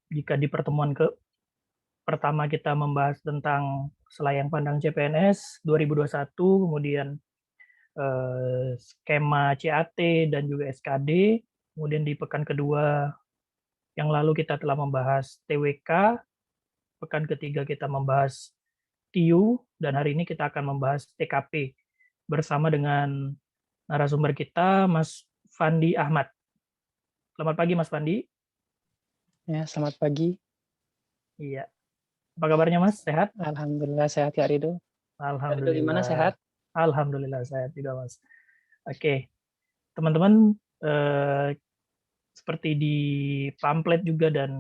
jika di pertemuan pertama kita membahas tentang selayang pandang CPNS 2021, kemudian skema CAT dan juga SKD. Kemudian di pekan kedua yang lalu kita telah membahas TWK, pekan ketiga kita membahas TIU, dan hari ini kita akan membahas TKP bersama dengan narasumber kita, Mas Fandi Ahmad. Selamat pagi, Mas Fandi. Ya, selamat pagi. Iya. Apa kabarnya, Mas? Sehat? Alhamdulillah sehat ya Rido. Rido gimana, Alhamdulillah. sehat? Alhamdulillah sehat juga, Mas. Oke, teman-teman, seperti di pamflet juga dan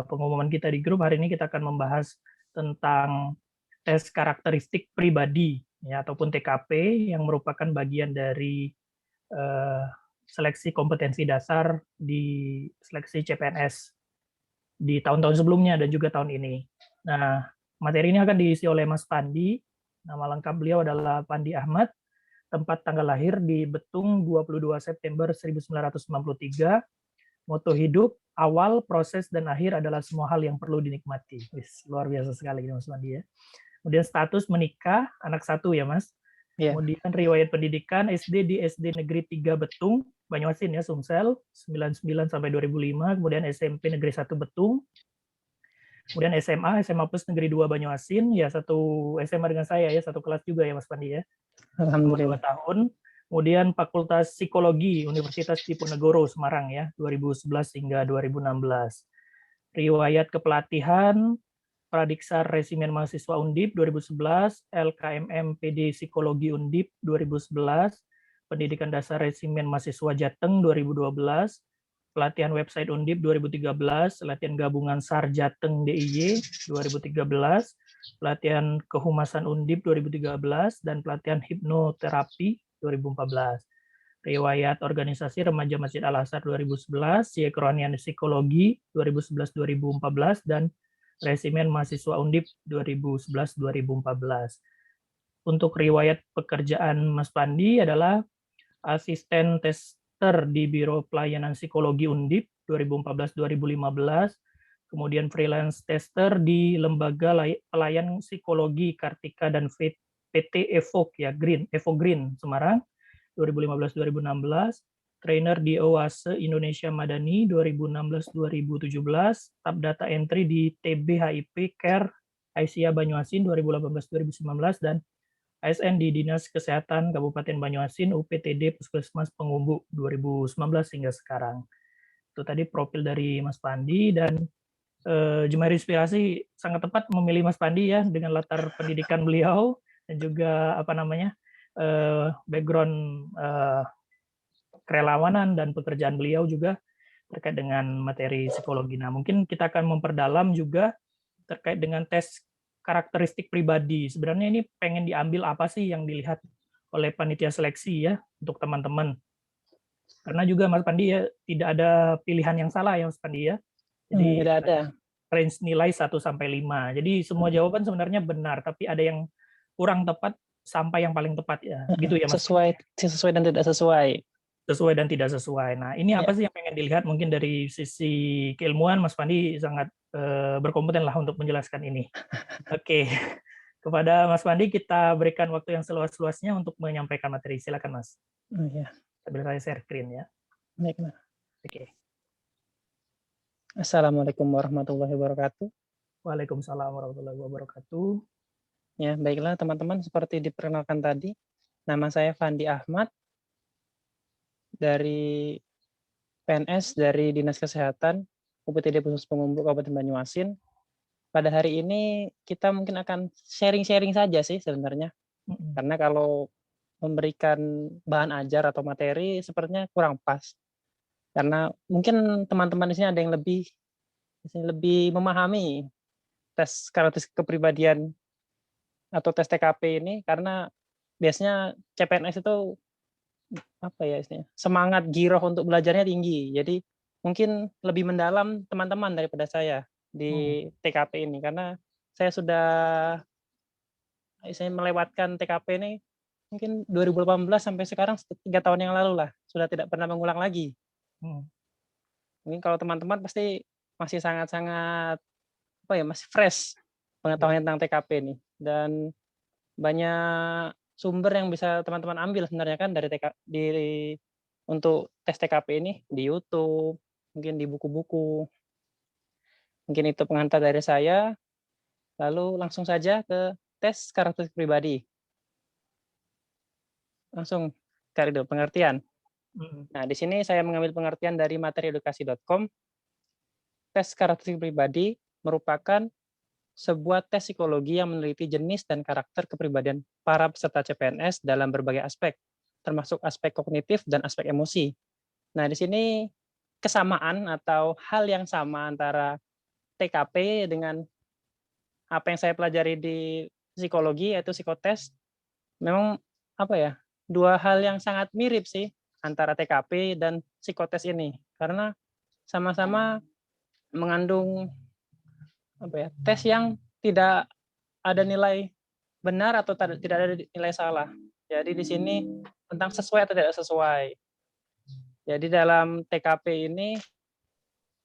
pengumuman kita di grup, hari ini kita akan membahas tentang tes karakteristik pribadi, ya, ataupun TKP, yang merupakan bagian dari seleksi kompetensi dasar di seleksi CPNS di tahun-tahun sebelumnya dan juga tahun ini. Nah, materi ini akan diisi oleh Mas Pandi. Nama lengkap beliau adalah Pandi Ahmad, tempat tanggal lahir di Betung 22 September 1993, moto hidup, awal, proses, dan akhir adalah semua hal yang perlu dinikmati. Wis, luar biasa sekali Mas Pandi ya. Kemudian status menikah, anak satu ya Mas. Iya. Kemudian riwayat pendidikan SD di SD Negeri 3 Betung, Banyuasin ya, Sumsel, 99 sampai 2005, kemudian SMP Negeri 1 Betung, kemudian SMA Plus Negeri 2 Banyuasin, ya satu SMA dengan saya ya, satu kelas juga ya Mas Pandi ya, selama 2 Alhamdulillah. tahun. Kemudian Fakultas Psikologi Universitas Diponegoro Semarang ya, 2011 hingga 2016. Riwayat kepelatihan, Pradiksar Resimen Mahasiswa Undip 2011, LKMM PD Psikologi Undip 2011, Pendidikan Dasar Resimen Mahasiswa Jateng 2012, pelatihan website Undip 2013, pelatihan gabungan SAR Jateng DIY 2013, pelatihan kehumasan Undip 2013, dan pelatihan hipnoterapi 2014. Riwayat Organisasi Remaja Masjid Al-Azhar 2011, Kerohanian Psikologi 2011-2014, dan Resimen Mahasiswa Undip 2011-2014. Untuk riwayat pekerjaan Mas Pandi adalah asisten tester di Biro Pelayanan Psikologi Undip 2014-2015, kemudian freelance tester di Lembaga Pelayan Psikologi Kartika dan PT Evok ya, Evo Green Semarang 2015-2016, trainer di OASE Indonesia Madani 2016-2017, tab data entry di TBHIP Care Aisyah Banyuasin 2018-2019, dan ASN di Dinas Kesehatan Kabupaten Banyuasin UPTD Puskesmas Pengumbu 2019 hingga sekarang. Itu tadi profil dari Mas Pandi, dan Jemari Inspirasi sangat tepat memilih Mas Pandi ya, dengan latar pendidikan beliau dan juga background kerelawanan dan pekerjaan beliau juga terkait dengan materi psikologi. Nah, mungkin kita akan memperdalam juga terkait dengan tes karakteristik pribadi. Sebenarnya ini pengen diambil apa sih yang dilihat oleh panitia seleksi ya untuk teman-teman. Karena juga Mas Pandi ya, tidak ada pilihan yang salah ya Mas Pandi ya. Jadi Tidak ada. range nilai 1 sampai 5. Jadi semua jawaban sebenarnya benar, tapi ada yang kurang tepat sampai yang paling tepat ya. Gitu ya Mas. Sesuai dan tidak sesuai. Sesuai dan tidak sesuai. Nah, ini apa Ya. sih yang pengen dilihat mungkin dari sisi keilmuan? Mas Pandi sangat berkompeten lah untuk menjelaskan ini. Oke, kepada Mas Pandi kita berikan waktu yang seluas-luasnya untuk menyampaikan materi. Silakan Mas. Ya. Sambil saya share screen ya. Baiklah. Oke. Assalamualaikum warahmatullahi wabarakatuh. Waalaikumsalam warahmatullahi wabarakatuh. Ya, baiklah teman-teman, seperti diperkenalkan tadi, nama saya Fandi Ahmad dari PNS dari Dinas Kesehatan UPTD Puskesmas Pengumbu Kabupaten Banyuasin. Pada hari ini kita mungkin akan sharing-sharing saja sih sebenarnya. Karena kalau memberikan bahan ajar atau materi sepertinya kurang pas. Karena mungkin teman-teman di sini ada yang lebih memahami tes karakteristik kepribadian atau tes TKP ini, karena biasanya CPNS itu apa ya istilahnya, semangat giroh untuk belajarnya tinggi. Jadi mungkin lebih mendalam teman-teman daripada saya di TKP ini, karena saya sudah melewatkan TKP ini mungkin 2018 sampai sekarang 3 tahun yang lalu lah, sudah tidak pernah mengulang lagi. Mungkin kalau teman-teman pasti masih sangat-sangat apa ya, masih fresh pengetahuan tentang TKP nih, dan banyak sumber yang bisa teman-teman ambil sebenarnya kan dari untuk tes TKP ini di YouTube, mungkin di buku-buku. Mungkin itu pengantar dari saya, lalu langsung saja ke tes karakteristik pribadi. Langsung, Kak Rido, pengertian. Nah, di sini saya mengambil pengertian dari materiedukasi.com. Tes karakteristik pribadi merupakan sebuah tes psikologi yang meneliti jenis dan karakter kepribadian para peserta CPNS dalam berbagai aspek, termasuk aspek kognitif dan aspek emosi. Nah, di sini kesamaan atau hal yang sama antara TKP dengan apa yang saya pelajari di psikologi, yaitu psikotes, memang apa ya, dua hal yang sangat mirip sih antara TKP dan psikotes ini. Karena sama-sama mengandung apa ya, tes yang tidak ada nilai benar atau tidak ada nilai salah. Jadi di sini tentang sesuai atau tidak sesuai. Jadi dalam TKP ini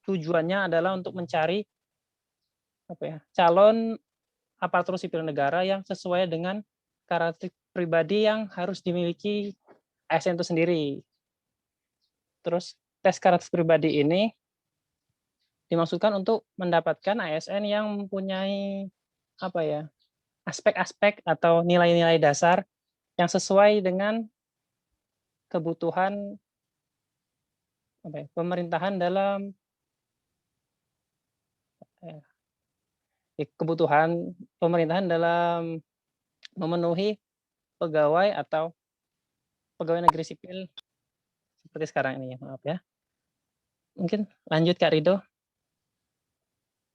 tujuannya adalah untuk mencari apa ya, calon aparatur sipil negara yang sesuai dengan karakteristik pribadi yang harus dimiliki ASN itu sendiri. Terus tes karakteristik pribadi ini dimaksudkan untuk mendapatkan ASN yang mempunyai apa ya, aspek-aspek atau nilai-nilai dasar yang sesuai dengan kebutuhan apa ya, pemerintahan dalam kebutuhan pemerintahan dalam memenuhi pegawai atau pegawai negeri sipil seperti sekarang ini, maaf ya. Mungkin lanjut Kak Rido.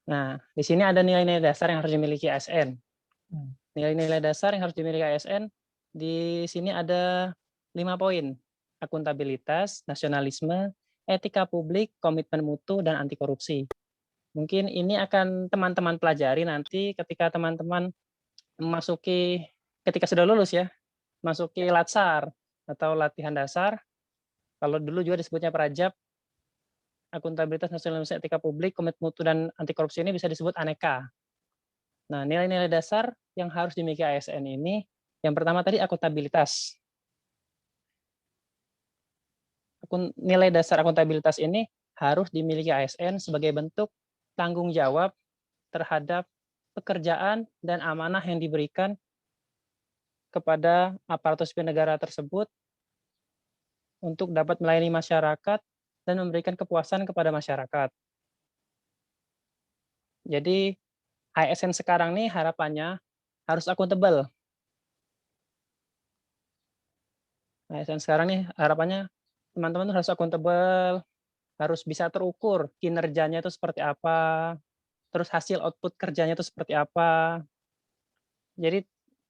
Nah, di sini ada nilai-nilai dasar yang harus dimiliki ASN. Nilai-nilai dasar yang harus dimiliki ASN, di sini ada 5 poin. Akuntabilitas, nasionalisme, etika publik, komitmen mutu, dan anti korupsi. Mungkin ini akan teman-teman pelajari nanti ketika teman-teman ketika sudah lulus ya, masuki latsar atau latihan dasar. Kalau dulu juga disebutnya Prajab, akuntabilitas, nasionalisme, etika publik, komitmen mutu, dan anti korupsi ini bisa disebut aneka. Nah, nilai-nilai dasar yang harus dimiliki ASN ini, yang pertama tadi akuntabilitas. Nilai dasar akuntabilitas ini harus dimiliki ASN sebagai bentuk tanggung jawab terhadap pekerjaan dan amanah yang diberikan kepada aparatur sipil negara tersebut untuk dapat melayani masyarakat dan memberikan kepuasan kepada masyarakat. Jadi ASN sekarang nih harapannya harus akuntabel. ASN sekarang nih harapannya teman-teman harus akuntabel, harus bisa terukur kinerjanya itu seperti apa, terus hasil output kerjanya itu seperti apa. Jadi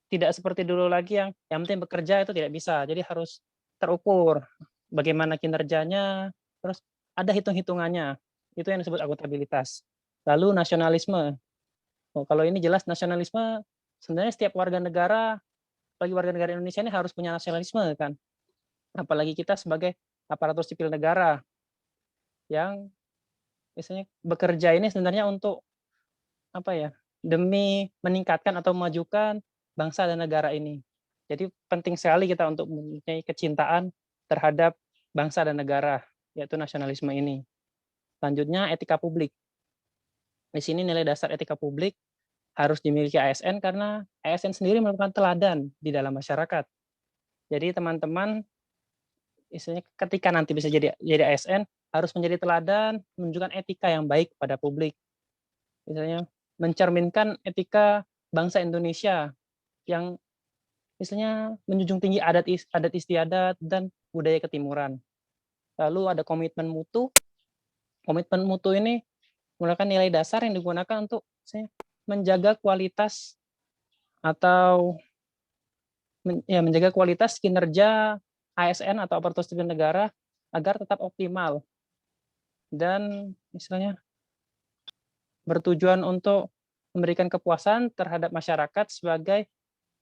tidak seperti dulu lagi yang penting bekerja itu tidak bisa. Jadi harus terukur bagaimana kinerjanya, terus ada hitung-hitungannya. Itu yang disebut akuntabilitas. Lalu nasionalisme. Oh, kalau ini jelas nasionalisme sebenarnya setiap warga negara, bagi warga negara Indonesia ini harus punya nasionalisme kan. Apalagi kita sebagai aparatur sipil negara yang misalnya bekerja ini sebenarnya untuk apa ya, demi meningkatkan atau memajukan bangsa dan negara ini. Jadi penting sekali kita untuk mempunyai kecintaan terhadap bangsa dan negara, yaitu nasionalisme ini. Selanjutnya etika publik. Di sini nilai dasar etika publik harus dimiliki ASN karena ASN sendiri merupakan teladan di dalam masyarakat. Jadi teman-teman istilahnya ketika nanti bisa jadi ASN harus menjadi teladan, menunjukkan etika yang baik pada publik. Misalnya mencerminkan etika bangsa Indonesia yang misalnya menjunjung tinggi adat istiadat dan budaya ketimuran. Lalu ada komitmen mutu. Komitmen mutu ini menggunakan nilai dasar yang digunakan untuk menjaga kualitas atau menjaga kualitas kinerja ASN atau aparatur sipil negara agar tetap optimal dan misalnya bertujuan untuk memberikan kepuasan terhadap masyarakat sebagai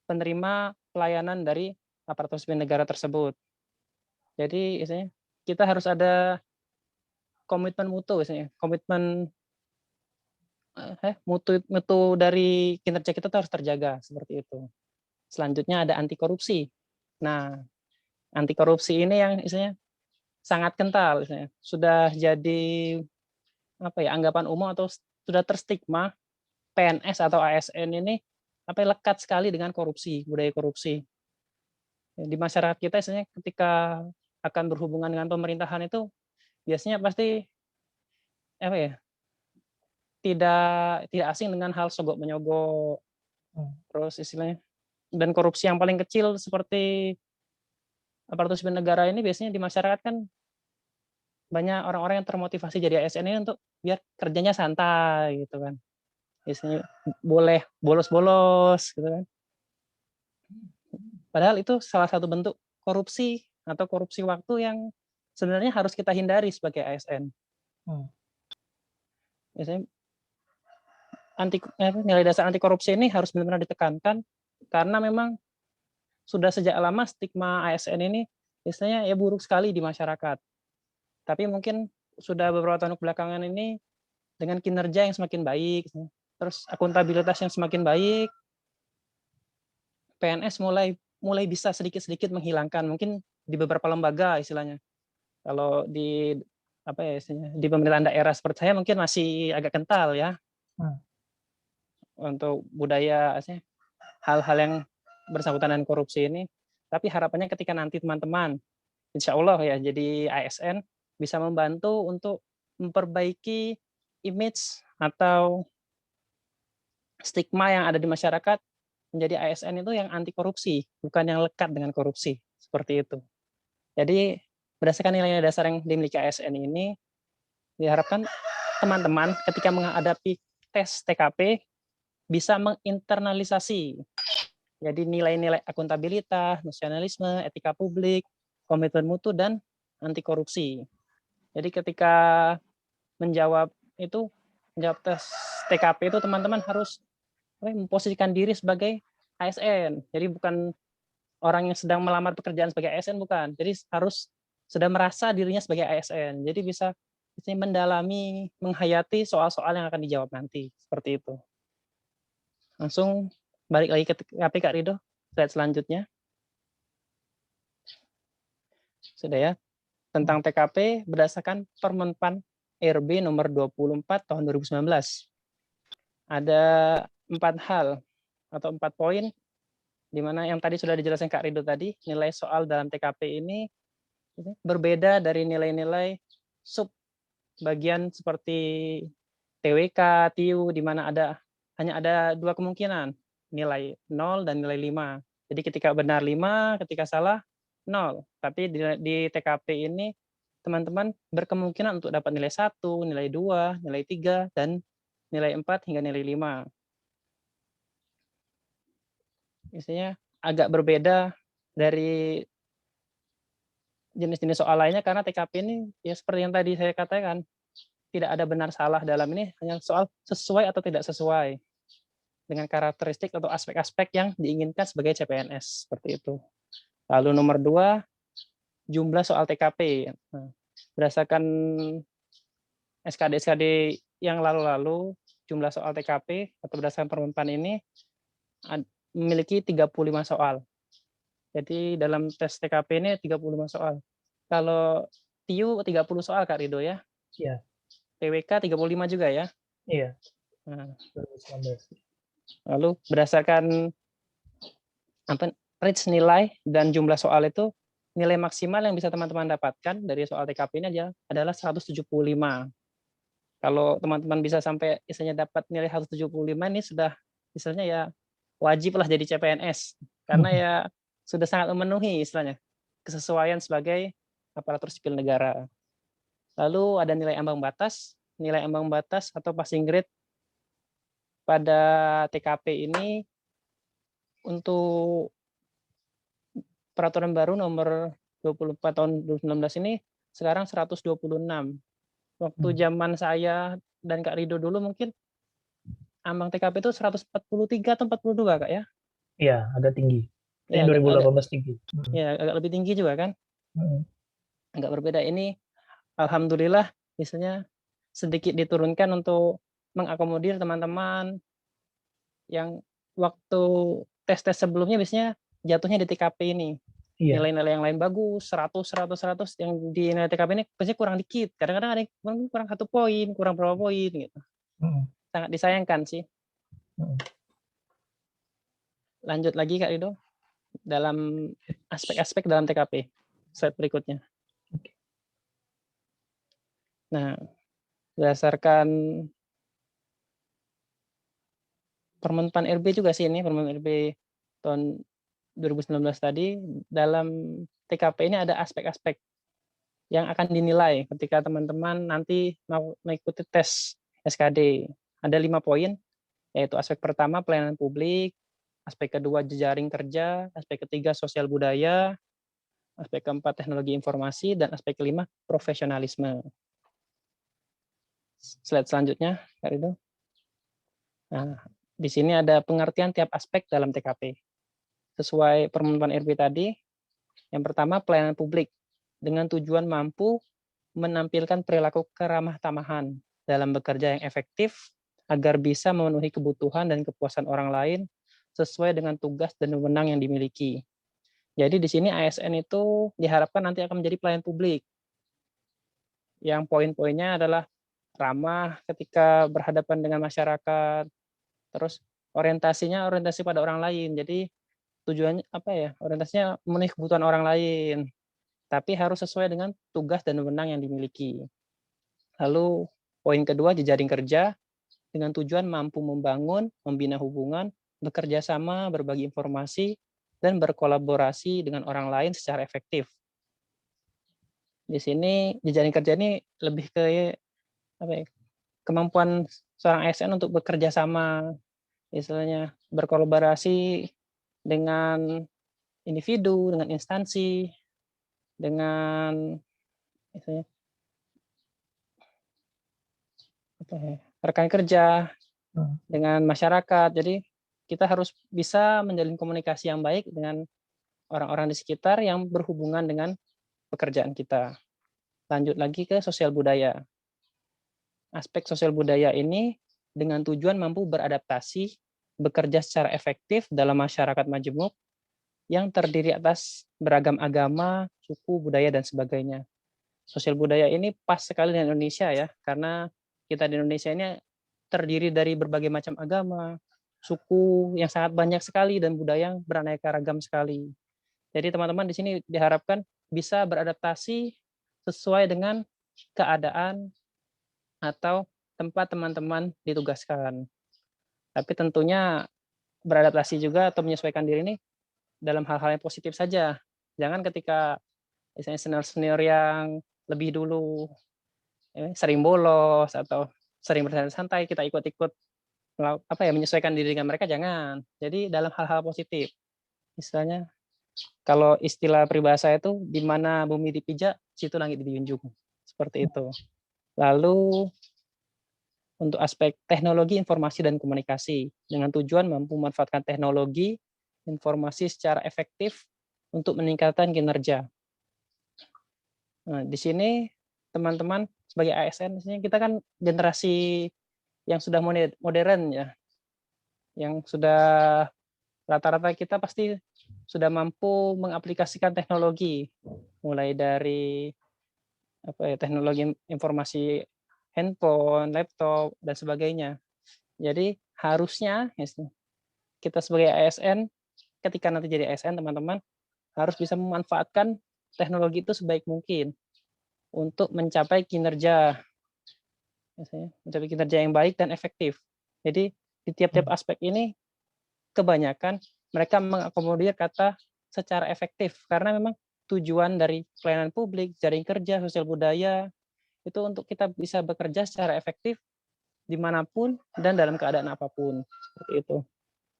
penerima pelayanan dari aparatur sipil negara tersebut. Jadi misalnya kita harus ada komitmen mutu misalnya, komitmen mutu dari kinerja kita tuh harus terjaga, seperti itu. Selanjutnya ada anti korupsi. Nah, anti korupsi ini yang istilahnya sangat kental, istilahnya. Sudah jadi anggapan umum atau sudah terstigma PNS atau ASN ini lekat sekali dengan korupsi, budaya korupsi. Di masyarakat kita istilahnya ketika akan berhubungan dengan pemerintahan itu biasanya pasti tidak asing dengan hal sogok menyogok, terus istilahnya, dan korupsi yang paling kecil seperti aparatur sipil negara ini biasanya di masyarakat kan banyak orang-orang yang termotivasi jadi ASN ini untuk biar kerjanya santai gitu kan. Biasanya boleh bolos-bolos gitu kan. Padahal itu salah satu bentuk korupsi atau korupsi waktu yang sebenarnya harus kita hindari sebagai ASN. Biasanya nilai dasar anti korupsi ini harus benar-benar ditekankan karena memang sudah sejak lama stigma ASN ini biasanya buruk sekali di masyarakat. Tapi mungkin sudah beberapa tahun belakangan ini dengan kinerja yang semakin baik, terus akuntabilitas yang semakin baik, PNS mulai bisa sedikit-sedikit menghilangkan, mungkin di beberapa lembaga istilahnya. Kalau di di pemerintahan daerah seperti saya mungkin masih agak kental ya. Untuk budaya hal-hal yang bersangkutan dengan korupsi ini. Tapi harapannya ketika nanti teman-teman insya Allah ya jadi ASN bisa membantu untuk memperbaiki image atau stigma yang ada di masyarakat menjadi ASN itu yang anti korupsi, bukan yang lekat dengan korupsi, seperti itu. Jadi berdasarkan nilai dasar yang dimiliki ASN ini, diharapkan teman-teman ketika menghadapi tes TKP bisa menginternalisasi. Jadi nilai-nilai akuntabilitas, nasionalisme, etika publik, komitmen mutu, dan anti korupsi. Jadi ketika menjawab tes TKP itu teman-teman harus memposisikan diri sebagai ASN. Jadi bukan orang yang sedang melamar pekerjaan sebagai ASN, bukan. Jadi harus sudah merasa dirinya sebagai ASN. Jadi bisa mendalami, menghayati soal-soal yang akan dijawab nanti. Seperti itu. Langsung balik lagi ke TKP Kak Rido, slide selanjutnya. Sudah ya. Tentang TKP berdasarkan Permenpan RB nomor 24 tahun 2019. Ada 4 hal atau 4 poin di mana yang tadi sudah dijelaskan Kak Rido tadi, nilai soal dalam TKP ini berbeda dari nilai-nilai sub bagian seperti TWK, TIU, di mana hanya ada 2 kemungkinan, nilai 0 dan nilai 5. Jadi ketika benar 5, ketika salah 0. Tapi di TKP ini teman-teman berkemungkinan untuk dapat nilai 1, nilai 2, nilai 3, dan nilai 4 hingga nilai 5. Misalnya agak berbeda dari jenis-jenis soal lainnya karena TKP ini ya seperti yang tadi saya katakan, tidak ada benar salah dalam ini, hanya soal sesuai atau tidak sesuai dengan karakteristik atau aspek-aspek yang diinginkan sebagai CPNS, seperti itu. Lalu nomor 2, jumlah soal TKP. Nah, berdasarkan SKD-SKD yang lalu-lalu, jumlah soal TKP atau berdasarkan Permenpan ini memiliki 35 soal. Jadi dalam tes TKP ini 35 soal. Kalau TIU 30 soal Kak Rido ya? Iya. TWK 35 juga ya? Iya. Nah, lalu berdasarkan range nilai dan jumlah soal itu, nilai maksimal yang bisa teman-teman dapatkan dari soal TKP ini adalah 175. Kalau teman-teman bisa sampai istilahnya dapat nilai 175 ini sudah istilahnya ya wajib lah jadi CPNS. Karena ya sudah sangat memenuhi istilahnya kesesuaian sebagai aparatur sipil negara. Lalu ada nilai ambang batas. Nilai ambang batas atau passing grade pada TKP ini untuk peraturan baru nomor 24 tahun 2019 ini sekarang 126. Waktu zaman saya dan Kak Rido dulu mungkin ambang TKP itu 143 atau 42 Kak ya? Iya, agak tinggi. Ya, 2018 tinggi. Ya, agak lebih tinggi juga kan? Agak berbeda. Ini alhamdulillah misalnya sedikit diturunkan untuk mengakomodir teman-teman yang waktu tes-tes sebelumnya biasanya jatuhnya di TKP ini. Iya. Nilai-nilai yang lain bagus, 100, 100, 100, yang di nilai TKP ini biasanya kurang dikit. Kadang-kadang ada yang kurang 1 poin, kurang berapa poin gitu. Sangat disayangkan sih. Lanjut lagi Kak Rido, dalam aspek-aspek dalam TKP. Slide berikutnya. Nah, berdasarkan Permen-Pan RB juga sih ini, Permen RB tahun 2019 tadi, dalam TKP ini ada aspek-aspek yang akan dinilai ketika teman-teman nanti mau mengikuti tes SKD. Ada 5 poin, yaitu aspek pertama pelayanan publik, aspek kedua jejaring kerja, aspek ketiga sosial budaya, aspek keempat teknologi informasi, dan aspek kelima profesionalisme. Slide selanjutnya, Kak Rido. Nah, di sini ada pengertian tiap aspek dalam TKP. Sesuai Permen-Pan RB tadi, yang pertama pelayanan publik, dengan tujuan mampu menampilkan perilaku keramah tamahan dalam bekerja yang efektif, agar bisa memenuhi kebutuhan dan kepuasan orang lain sesuai dengan tugas dan wewenang yang dimiliki. Jadi di sini ASN itu diharapkan nanti akan menjadi pelayan publik, yang poin-poinnya adalah ramah ketika berhadapan dengan masyarakat, terus orientasi pada orang lain. Jadi tujuannya apa ya? Orientasinya memenuhi kebutuhan orang lain, tapi harus sesuai dengan tugas dan wewenang yang dimiliki. Lalu poin kedua, jejaring kerja dengan tujuan mampu membangun, membina hubungan, bekerja sama, berbagi informasi, dan berkolaborasi dengan orang lain secara efektif. Di sini jejaring kerja ini lebih ke apa ya, kemampuan seorang ASN untuk bekerja sama, istilahnya berkolaborasi dengan individu, dengan instansi, dengan misalnya rekan kerja, dengan masyarakat. Jadi kita harus bisa menjalin komunikasi yang baik dengan orang-orang di sekitar yang berhubungan dengan pekerjaan kita. Lanjut lagi ke sosial budaya. Aspek sosial budaya ini dengan tujuan mampu beradaptasi, bekerja secara efektif dalam masyarakat majemuk yang terdiri atas beragam agama, suku, budaya, dan sebagainya. Sosial budaya ini pas sekali dengan Indonesia ya, karena kita di Indonesia ini terdiri dari berbagai macam agama, suku yang sangat banyak sekali, dan budaya yang beraneka ragam sekali. Jadi teman-teman di sini diharapkan bisa beradaptasi sesuai dengan keadaan atau tempat teman-teman ditugaskan. Tapi tentunya beradaptasi juga atau menyesuaikan diri ini dalam hal-hal yang positif saja. Jangan ketika misalnya senior-senior yang lebih dulu sering bolos atau sering bersantai-santai, kita ikut-ikut menyesuaikan diri dengan mereka, jangan. Jadi dalam hal-hal positif. Istilahnya kalau istilah peribahasa itu, di mana bumi dipijak, situ langit dijunjung. Seperti itu. Lalu untuk aspek teknologi informasi dan komunikasi dengan tujuan mampu memanfaatkan teknologi informasi secara efektif untuk meningkatkan kinerja. Nah, di sini teman-teman sebagai ASN, kita kan generasi yang sudah modern ya, yang sudah rata-rata kita pasti sudah mampu mengaplikasikan teknologi, mulai dari teknologi informasi handphone, laptop, dan sebagainya. Jadi harusnya kita sebagai ASN, ketika nanti jadi ASN, teman-teman harus bisa memanfaatkan teknologi itu sebaik mungkin untuk mencapai kinerja yang baik dan efektif. Jadi di tiap-tiap aspek ini kebanyakan mereka mengakomodir kata secara efektif, karena memang tujuan dari pelayanan publik, jaring kerja, sosial budaya, itu untuk kita bisa bekerja secara efektif dimanapun dan dalam keadaan apapun. Seperti itu.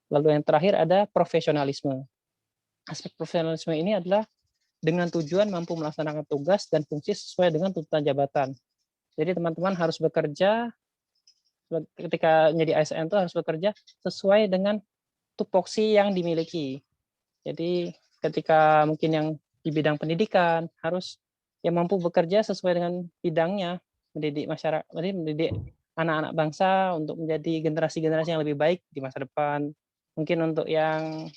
Lalu yang terakhir ada profesionalisme. Aspek profesionalisme ini adalah dengan tujuan mampu melaksanakan tugas dan fungsi sesuai dengan tuntutan jabatan. Jadi teman-teman harus bekerja, ketika menjadi ASN itu harus bekerja sesuai dengan tupoksi yang dimiliki. Jadi ketika mungkin yang di bidang pendidikan harus yang mampu bekerja sesuai dengan bidangnya, mendidik masyarakat, mendidik anak-anak bangsa untuk menjadi generasi-generasi yang lebih baik di masa depan. Mungkin untuk yang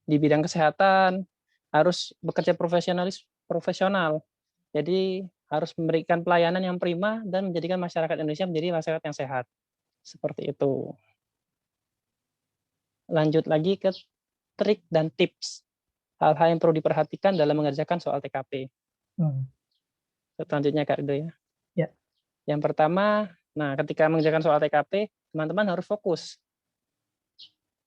di bidang kesehatan harus bekerja profesional. Jadi harus memberikan pelayanan yang prima dan menjadikan masyarakat Indonesia menjadi masyarakat yang sehat. Seperti itu. Lanjut lagi ke trik dan tips. Hal-hal yang perlu diperhatikan dalam mengerjakan soal TKP. Selanjutnya Kak Rido ya. Ya. Yang pertama, nah ketika mengerjakan soal TKP, teman-teman harus fokus.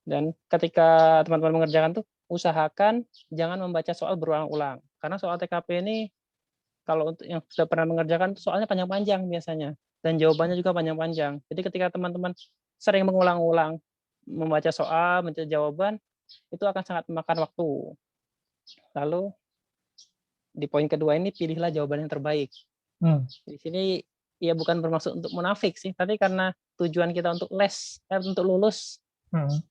Dan ketika teman-teman mengerjakan tuh, usahakan jangan membaca soal berulang-ulang. Karena soal TKP ini, kalau untuk yang sudah pernah mengerjakan, soalnya panjang-panjang biasanya. Dan jawabannya juga panjang-panjang. Jadi ketika teman-teman sering mengulang-ulang membaca soal, mencari jawaban, itu akan sangat memakan waktu. Lalu, di poin kedua ini, pilihlah jawaban yang terbaik. Di sini, ya bukan bermaksud untuk munafik sih, tapi karena tujuan kita untuk untuk lulus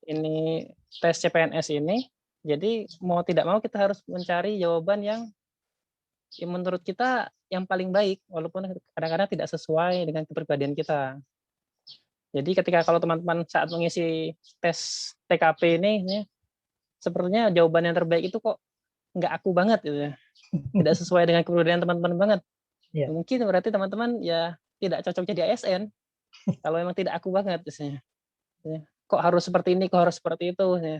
ini tes CPNS ini, jadi mau tidak mau kita harus mencari jawaban yang menurut kita yang paling baik, walaupun kadang-kadang tidak sesuai dengan kepribadian kita. Jadi ketika kalau teman-teman saat mengisi tes TKP ini, sepertinya jawaban yang terbaik itu kok nggak aku banget gitu ya, tidak sesuai dengan kepribadian teman-teman banget. Yeah. Mungkin berarti teman-teman ya tidak cocok jadi ASN kalau memang tidak aku banget misalnya. Kok harus seperti ini, kok harus seperti itu ya.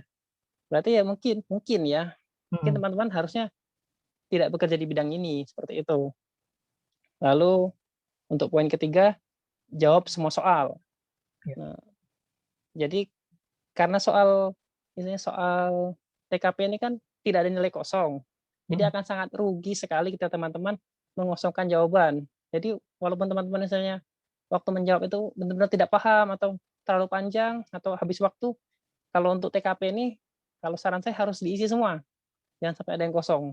Berarti ya mungkin ya mungkin teman-teman harusnya tidak bekerja di bidang ini, seperti itu. Lalu untuk poin ketiga, jawab semua soal. Nah, jadi karena misalnya soal TKP ini kan tidak ada nilai kosong, jadi akan sangat rugi sekali kita teman-teman mengosongkan jawaban. Jadi walaupun teman-teman misalnya waktu menjawab itu benar-benar tidak paham atau terlalu panjang atau habis waktu, kalau untuk TKP ini, kalau saran saya harus diisi semua, jangan sampai ada yang kosong.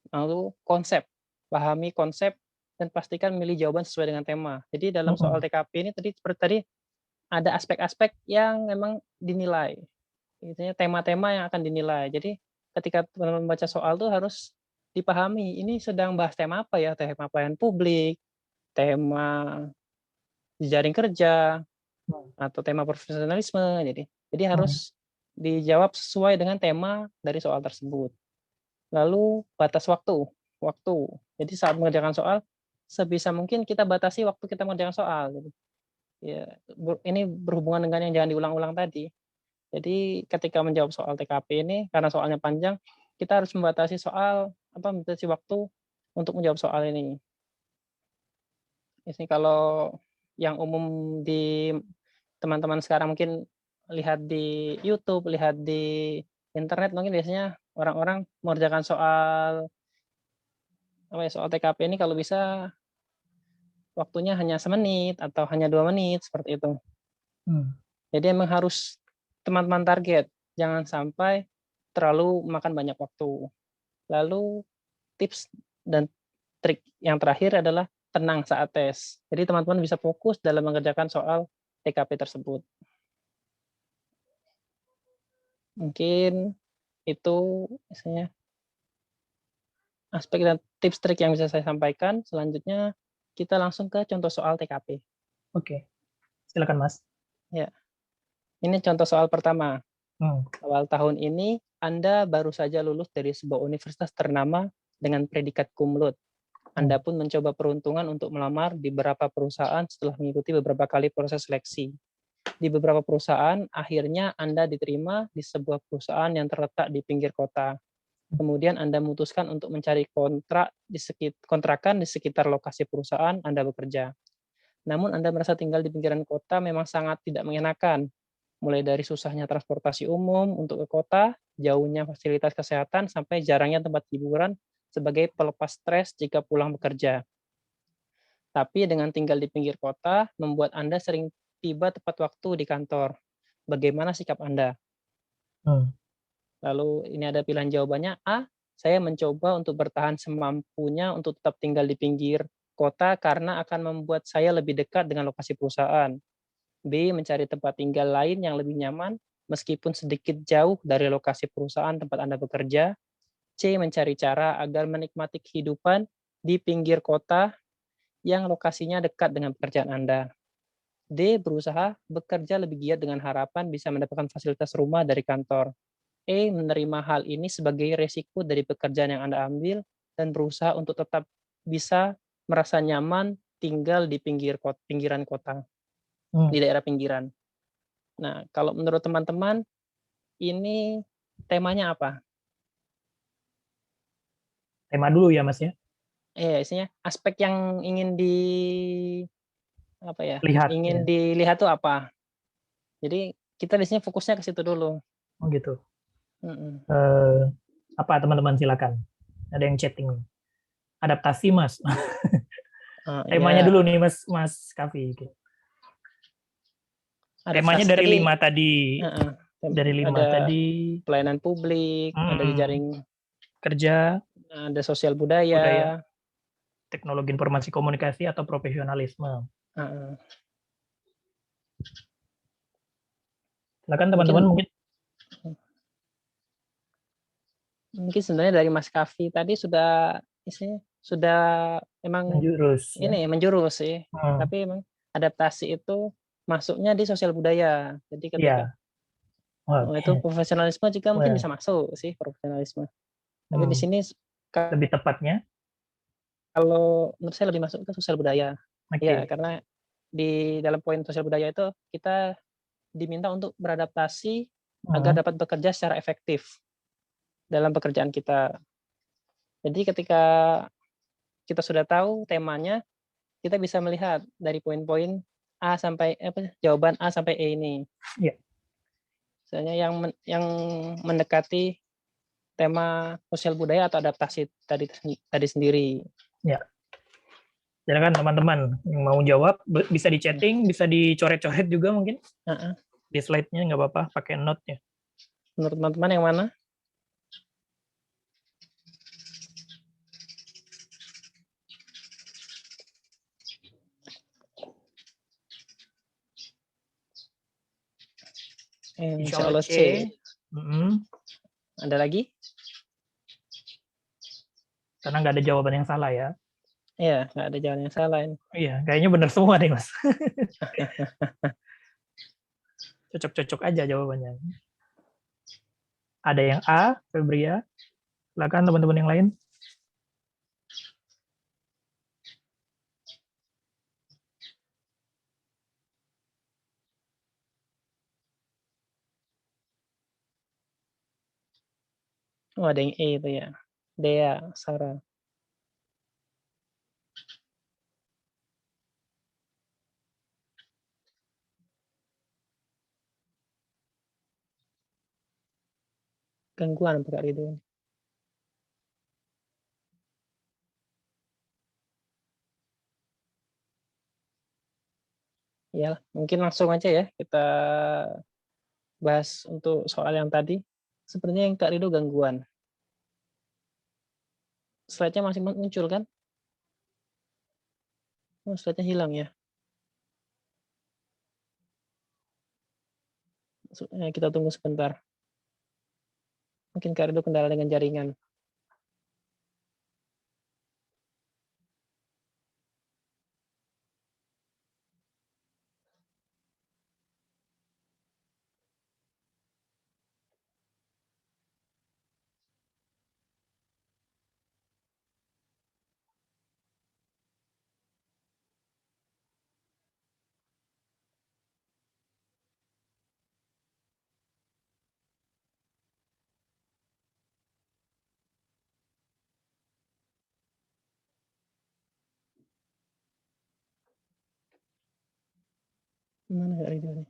Lalu konsep, pahami konsep dan pastikan milih jawaban sesuai dengan tema. Jadi dalam soal TKP ini seperti tadi ada aspek-aspek yang memang dinilai. Intinya tema-tema yang akan dinilai. Jadi ketika teman-teman membaca soal tuh harus dipahami ini sedang bahas tema apa ya, tema pelayanan publik, tema jejaring kerja, atau tema profesionalisme. Jadi harus dijawab sesuai dengan tema dari soal tersebut. Lalu batas waktu. Jadi saat mengerjakan soal, sebisa mungkin kita batasi waktu kita mengerjakan soal. Jadi, ya, ini berhubungan dengan yang jangan diulang-ulang tadi. Jadi ketika menjawab soal TKP ini, karena soalnya panjang, kita harus membatasi waktu untuk menjawab soal ini. Ini kalau yang umum di teman-teman sekarang mungkin lihat di YouTube, lihat di internet, mungkin biasanya orang-orang mengerjakan soal TKP ini kalau bisa waktunya hanya semenit atau hanya 2 menit, seperti itu. Jadi emang harus teman-teman target, jangan sampai terlalu makan banyak waktu. Lalu tips dan trik yang terakhir adalah tenang saat tes. Jadi teman-teman bisa fokus dalam mengerjakan soal TKP tersebut. Mungkin itu misalnya aspek dan tips trik yang bisa saya sampaikan. Selanjutnya kita langsung ke contoh soal TKP. Oke, silakan Mas. Ya, ini contoh soal pertama. Awal tahun ini Anda baru saja lulus dari sebuah universitas ternama dengan predikat cum laude. Anda pun mencoba peruntungan untuk melamar di beberapa perusahaan setelah mengikuti beberapa kali proses seleksi. Di beberapa perusahaan, akhirnya Anda diterima di sebuah perusahaan yang terletak di pinggir kota. Kemudian Anda memutuskan untuk mencari kontrakan di sekitar lokasi perusahaan Anda bekerja. Namun Anda merasa tinggal di pinggiran kota memang sangat tidak mengenakan, mulai dari susahnya transportasi umum untuk ke kota, jauhnya fasilitas kesehatan, sampai jarangnya tempat hiburan sebagai pelepas stres jika pulang bekerja. Tapi dengan tinggal di pinggir kota, membuat Anda sering tiba tepat waktu di kantor. Bagaimana sikap Anda? Lalu ini ada pilihan jawabannya. A, saya mencoba untuk bertahan semampunya untuk tetap tinggal di pinggir kota karena akan membuat saya lebih dekat dengan lokasi perusahaan. B, mencari tempat tinggal lain yang lebih nyaman meskipun sedikit jauh dari lokasi perusahaan tempat Anda bekerja. C, mencari cara agar menikmati kehidupan di pinggir kota yang lokasinya dekat dengan pekerjaan Anda. D. Berusaha bekerja lebih giat dengan harapan bisa mendapatkan fasilitas rumah dari kantor. E. Menerima hal ini sebagai resiko dari pekerjaan yang Anda ambil dan berusaha untuk tetap bisa merasa nyaman tinggal di pinggiran kota, Hmm. di daerah pinggiran. Nah, kalau menurut teman-teman, ini temanya apa? Tema dulu ya, Mas ya. Isinya aspek yang ingin Lihat ya. ingin dilihat tuh apa? Jadi kita di sini fokusnya ke situ dulu. Oh gitu. Mm-mm. Eh, apa teman-teman silakan. Ada yang chatting. Adaptasi, Mas. Temanya Ya, dulu nih, Mas Kavi. Temanya adaptasi dari tadi, 5 tadi. uh, Dari 5 ada tadi. pelayanan publik, ada jejaring, Kerja, ada sosial budaya, budaya. teknologi informasi komunikasi, atau profesionalisme. Uh, Silakan teman-teman mungkin mungkin. mungkin sebenarnya dari Mas Kavi tadi sudah emang Menjurus ya. ini menjurus sih. Hmm. Tapi emang adaptasi itu masuknya di sosial budaya. Jadi ketika Iya. Oke. itu profesionalisme juga mungkin Well, bisa masuk sih profesionalisme. Tapi di hmm. sini Lebih tepatnya. kalau menurut saya lebih masuk ke sosial budaya. Ya, Oke. karena di dalam poin sosial budaya itu kita diminta untuk beradaptasi agar Hmm. dapat bekerja secara efektif dalam pekerjaan kita. Jadi ketika kita sudah tahu temanya, kita bisa melihat dari poin-poin jawaban A sampai E ini. Ya. Misalnya yang mendekati tema sosial budaya atau adaptasi tadi sendiri. Ya. Silakan teman-teman yang mau jawab bisa di chatting, bisa dicoret-coret juga mungkin di slide-nya, nggak apa-apa, pakai note ya. Menurut teman-teman yang mana? Insya Insya Allah Allah C. C. Mm-mm. Ada lagi? Karena nggak ada jawaban yang salah ya. Iya, nggak ada jalan yang salah ini. Iya, kayaknya benar semua nih Mas. Cocok-cocok aja jawabannya. Ada yang A, Febria. Silakan teman-teman yang lain. Oh, ada yang E itu ya. Dea, Sarah. Gangguan Pak itu. Ya, mungkin langsung aja ya kita bahas untuk soal yang tadi. Sebenarnya yang Kak Rido gangguan. Slide-nya masih muncul kan? Oh, slide-nya hilang ya. Kita tunggu sebentar. Mungkin Kak Rido kendala dengan jaringan. Mana Kak Rido nih?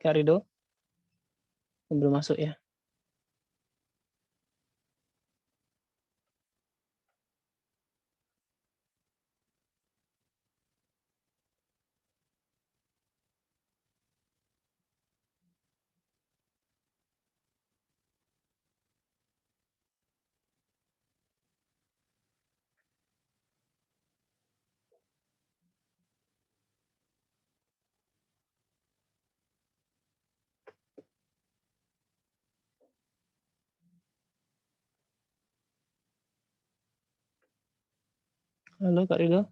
Kak Rido belum masuk ya. Halo Kak Ridho.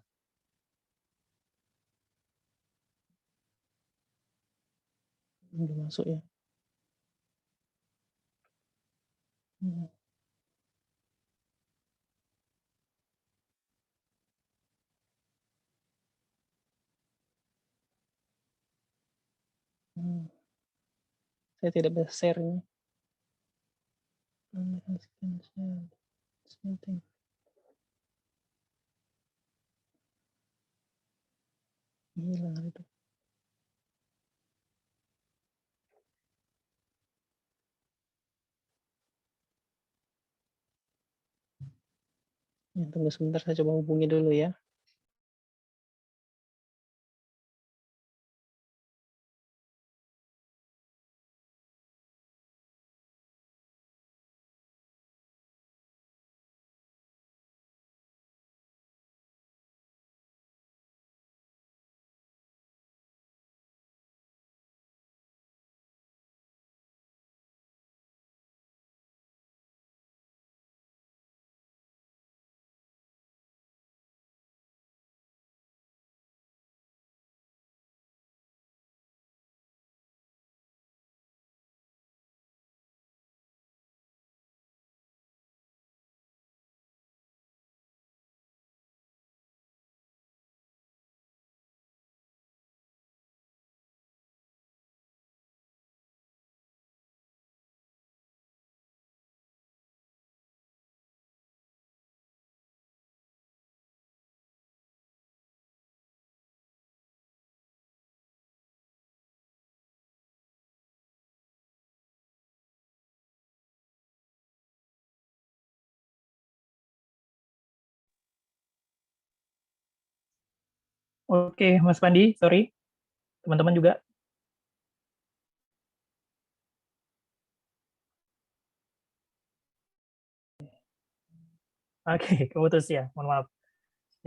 Udah masuk ya. Saya tidak bisa share ini. Hilang itu. Ya, tunggu sebentar, saya coba hubungi dulu ya. Oke, Mas Pandi, sorry. Teman-teman juga. Oke, keputus ya. Mohon maaf.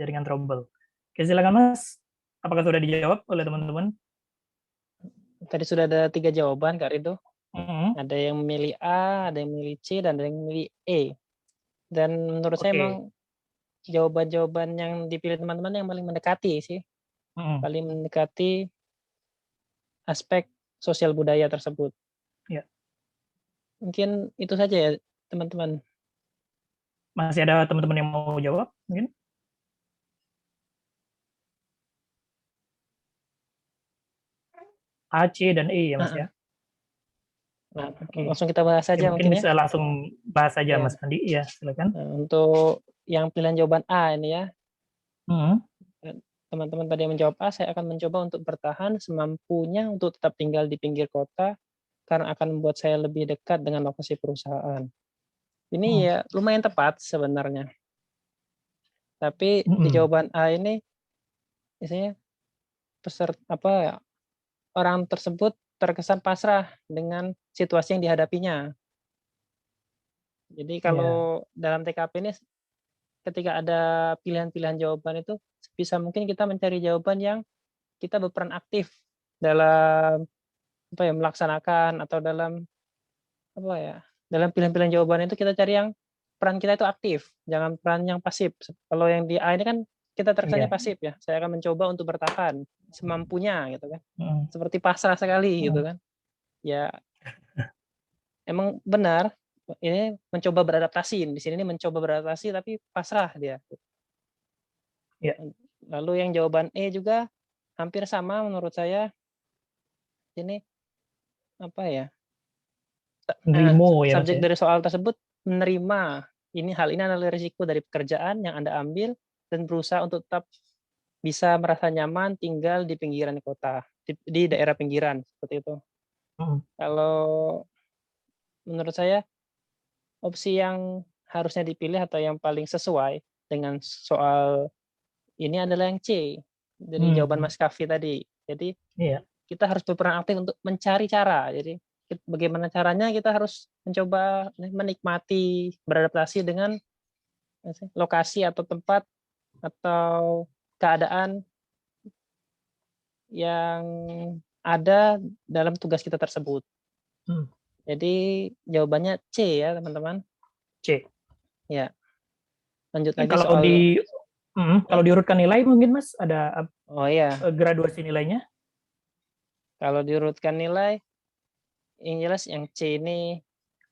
Jaringan trouble. Oke, silakan Mas. Apakah sudah dijawab oleh teman-teman? Tadi sudah ada 3 jawaban Kak Ridho. Mm-hmm. Ada yang memilih A, ada yang memilih C, dan ada yang memilih E. Dan menurut saya memang jawaban-jawaban yang dipilih teman-teman yang paling mendekati sih. Paling mendekati aspek sosial budaya tersebut. Ya. Mungkin itu saja ya teman-teman. Masih ada teman-teman yang mau jawab mungkin? A, C, dan E ya Mas ya? Nah, Oke. langsung kita bahas saja Mungkin mungkin ya. bisa langsung bahas saja Ya. Mas Pandi. Iya, silakan. Nah, untuk yang pilihan jawaban A ini ya, teman-teman tadi yang menjawab A, saya akan mencoba untuk bertahan semampunya untuk tetap tinggal di pinggir kota karena akan membuat saya lebih dekat dengan lokasi perusahaan. Ini ya lumayan tepat sebenarnya. Tapi di jawaban A ini misalnya orang tersebut terkesan pasrah dengan situasi yang dihadapinya. Jadi kalau dalam TKP ini ketika ada pilihan-pilihan jawaban itu bisa mungkin kita mencari jawaban yang kita berperan aktif dalam melaksanakan atau dalam dalam pilihan-pilihan jawaban itu kita cari yang peran kita itu aktif, jangan peran yang pasif. Kalau yang di A ini kan kita terkesannya pasif ya. Saya akan mencoba untuk bertahan semampunya gitu kan. Seperti pasrah sekali gitu kan. Ya emang benar ini mencoba beradaptasi. Di sini ini mencoba beradaptasi tapi pasrah dia. Ya. Lalu yang jawaban E juga hampir sama menurut saya. Ini subjek dari soal tersebut menerima hal ini adalah risiko dari pekerjaan yang Anda ambil dan berusaha untuk tetap bisa merasa nyaman tinggal di pinggiran kota, di daerah pinggiran seperti itu. Kalau menurut saya opsi yang harusnya dipilih atau yang paling sesuai dengan soal ini adalah yang C dari jawaban Mas Kavi tadi. Jadi kita harus berperan aktif untuk mencari cara. Jadi bagaimana caranya kita harus mencoba menikmati, beradaptasi dengan lokasi atau tempat atau keadaan yang ada dalam tugas kita tersebut. Jadi jawabannya C ya teman-teman. C. Ya. Lanjut lagi Kalau soal Kalau diurutkan nilai mungkin Mas ada Oh ya, graduasi nilainya? kalau diurutkan nilai, yang jelas yang C ini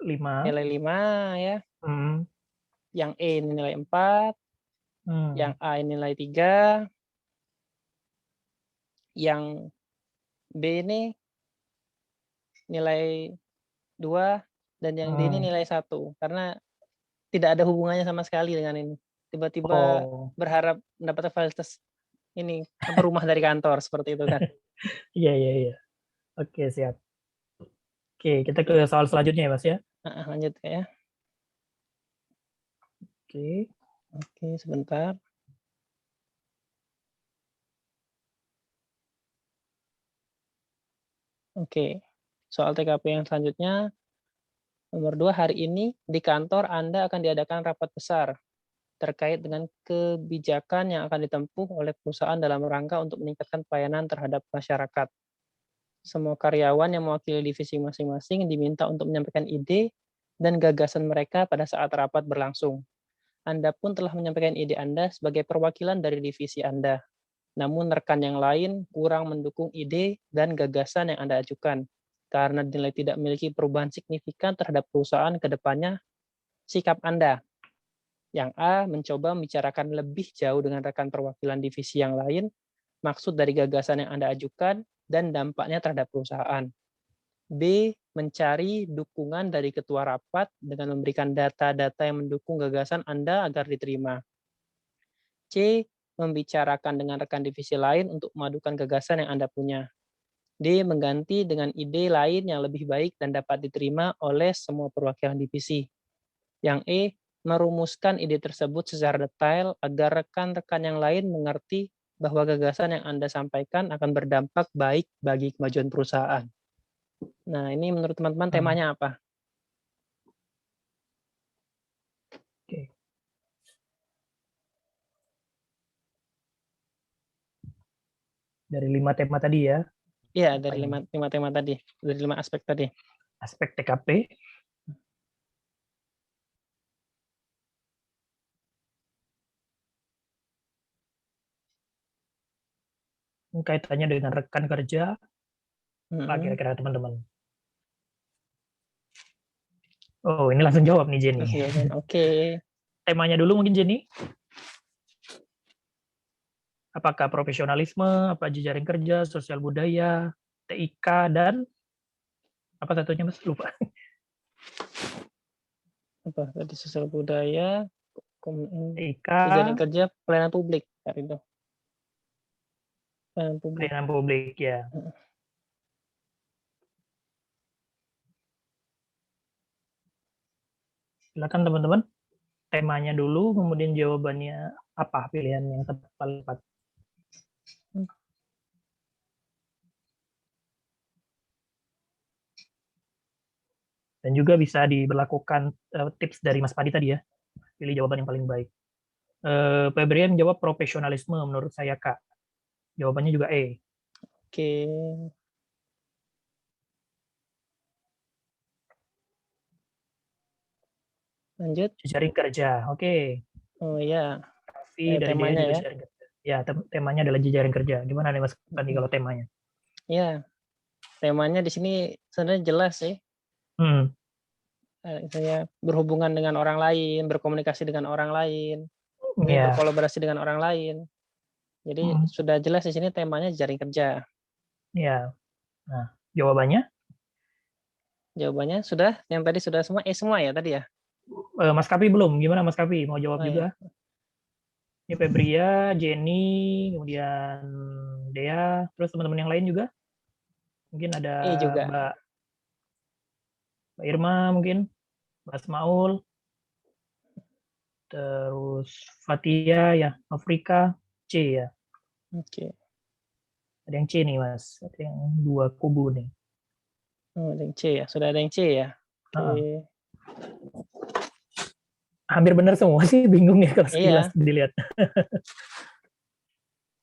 5. nilai 5 ya, Hmm. yang E ini nilai 4, yang A ini nilai 3, yang B ini nilai 2, dan yang D ini nilai 1. Karena tidak ada hubungannya sama sekali dengan ini. Tiba-tiba Oh, berharap mendapatkan fasilitas ini, rumah dari kantor, seperti itu kan. iya, iya, iya. Oke, siap. Oke, kita ke soal selanjutnya ya, Mas ya. Lanjut ya. Oke. Oke, sebentar. Oke, soal TKP yang selanjutnya, nomor 2, hari ini di kantor Anda akan diadakan rapat besar terkait dengan kebijakan yang akan ditempuh oleh perusahaan dalam rangka untuk meningkatkan pelayanan terhadap masyarakat. Semua karyawan yang mewakili divisi masing-masing diminta untuk menyampaikan ide dan gagasan mereka pada saat rapat berlangsung. Anda pun telah menyampaikan ide Anda sebagai perwakilan dari divisi Anda. Namun rekan yang lain kurang mendukung ide dan gagasan yang Anda ajukan. Karena dinilai tidak memiliki perubahan signifikan terhadap perusahaan ke depannya, sikap Anda. Yang A, mencoba membicarakan lebih jauh dengan rekan perwakilan divisi yang lain, maksud dari gagasan yang Anda ajukan, dan dampaknya terhadap perusahaan. B, mencari dukungan dari ketua rapat dengan memberikan data-data yang mendukung gagasan Anda agar diterima. C, membicarakan dengan rekan divisi lain untuk memadukan gagasan yang Anda punya. D, mengganti dengan ide lain yang lebih baik dan dapat diterima oleh semua perwakilan divisi. Yang E, merumuskan ide tersebut secara detail agar rekan-rekan yang lain mengerti bahwa gagasan yang Anda sampaikan akan berdampak baik bagi kemajuan perusahaan. Nah, ini menurut teman-teman temanya apa? Oke. Dari 5 tema tadi ya. Iya, Apa dari ini? 5 tema tadi, dari 5 aspek tadi. Aspek TKP. Kaitannya dengan rekan kerja. Apa kira-kira teman-teman? Oh, ini langsung jawab nih Jenny. Oke. Temanya dulu mungkin Jenny. Apakah profesionalisme, apa jejaring kerja, sosial budaya, TIK, dan apa satunya Mas? Lupa. Apa tadi, sosial budaya, TIK, jejaring kerja, pelayanan publik, itu. Pelayanan publik. pelayanan publik ya. Silakan teman-teman. Temanya dulu, kemudian jawabannya apa pilihan yang tepat. Dan juga bisa diberlakukan tips dari Mas Padi tadi ya. Pilih jawaban yang paling baik. Febrian jawab profesionalisme menurut saya Kak. Jawabannya juga E. Oke. Lanjut. Jejaring kerja. Oke. Oh iya. Dari dia Temanya juga ya. jejaring kerja. Ya, temanya adalah jejaring kerja. Gimana nih Mas Padi kalau temanya? Iya. Temanya di sini sebenarnya jelas sih. Saya berhubungan dengan orang lain, berkomunikasi dengan orang lain, mungkin Ya. berkolaborasi dengan orang lain. Jadi sudah jelas di sini temanya jejaring kerja. Ya. Nah, jawabannya? Jawabannya sudah, yang tadi sudah semua, semua ya tadi ya? Mas Kapi belum. Gimana Mas Kapi? Mau jawab Oh ya. juga? Ini Febria, Jenny, kemudian Dea, terus teman-teman yang lain juga. Mungkin ada Juga. Mbak Irma mungkin, Mas Maul, terus Fatia ya, Afrika, C ya. Oke. Ada yang C nih Mas, ada yang 2 kubu nih. Oh, ada yang C ya, sudah ada yang C ya. Oke. Hampir benar semua sih, bingung ya kalau sekilas Iya. dilihat.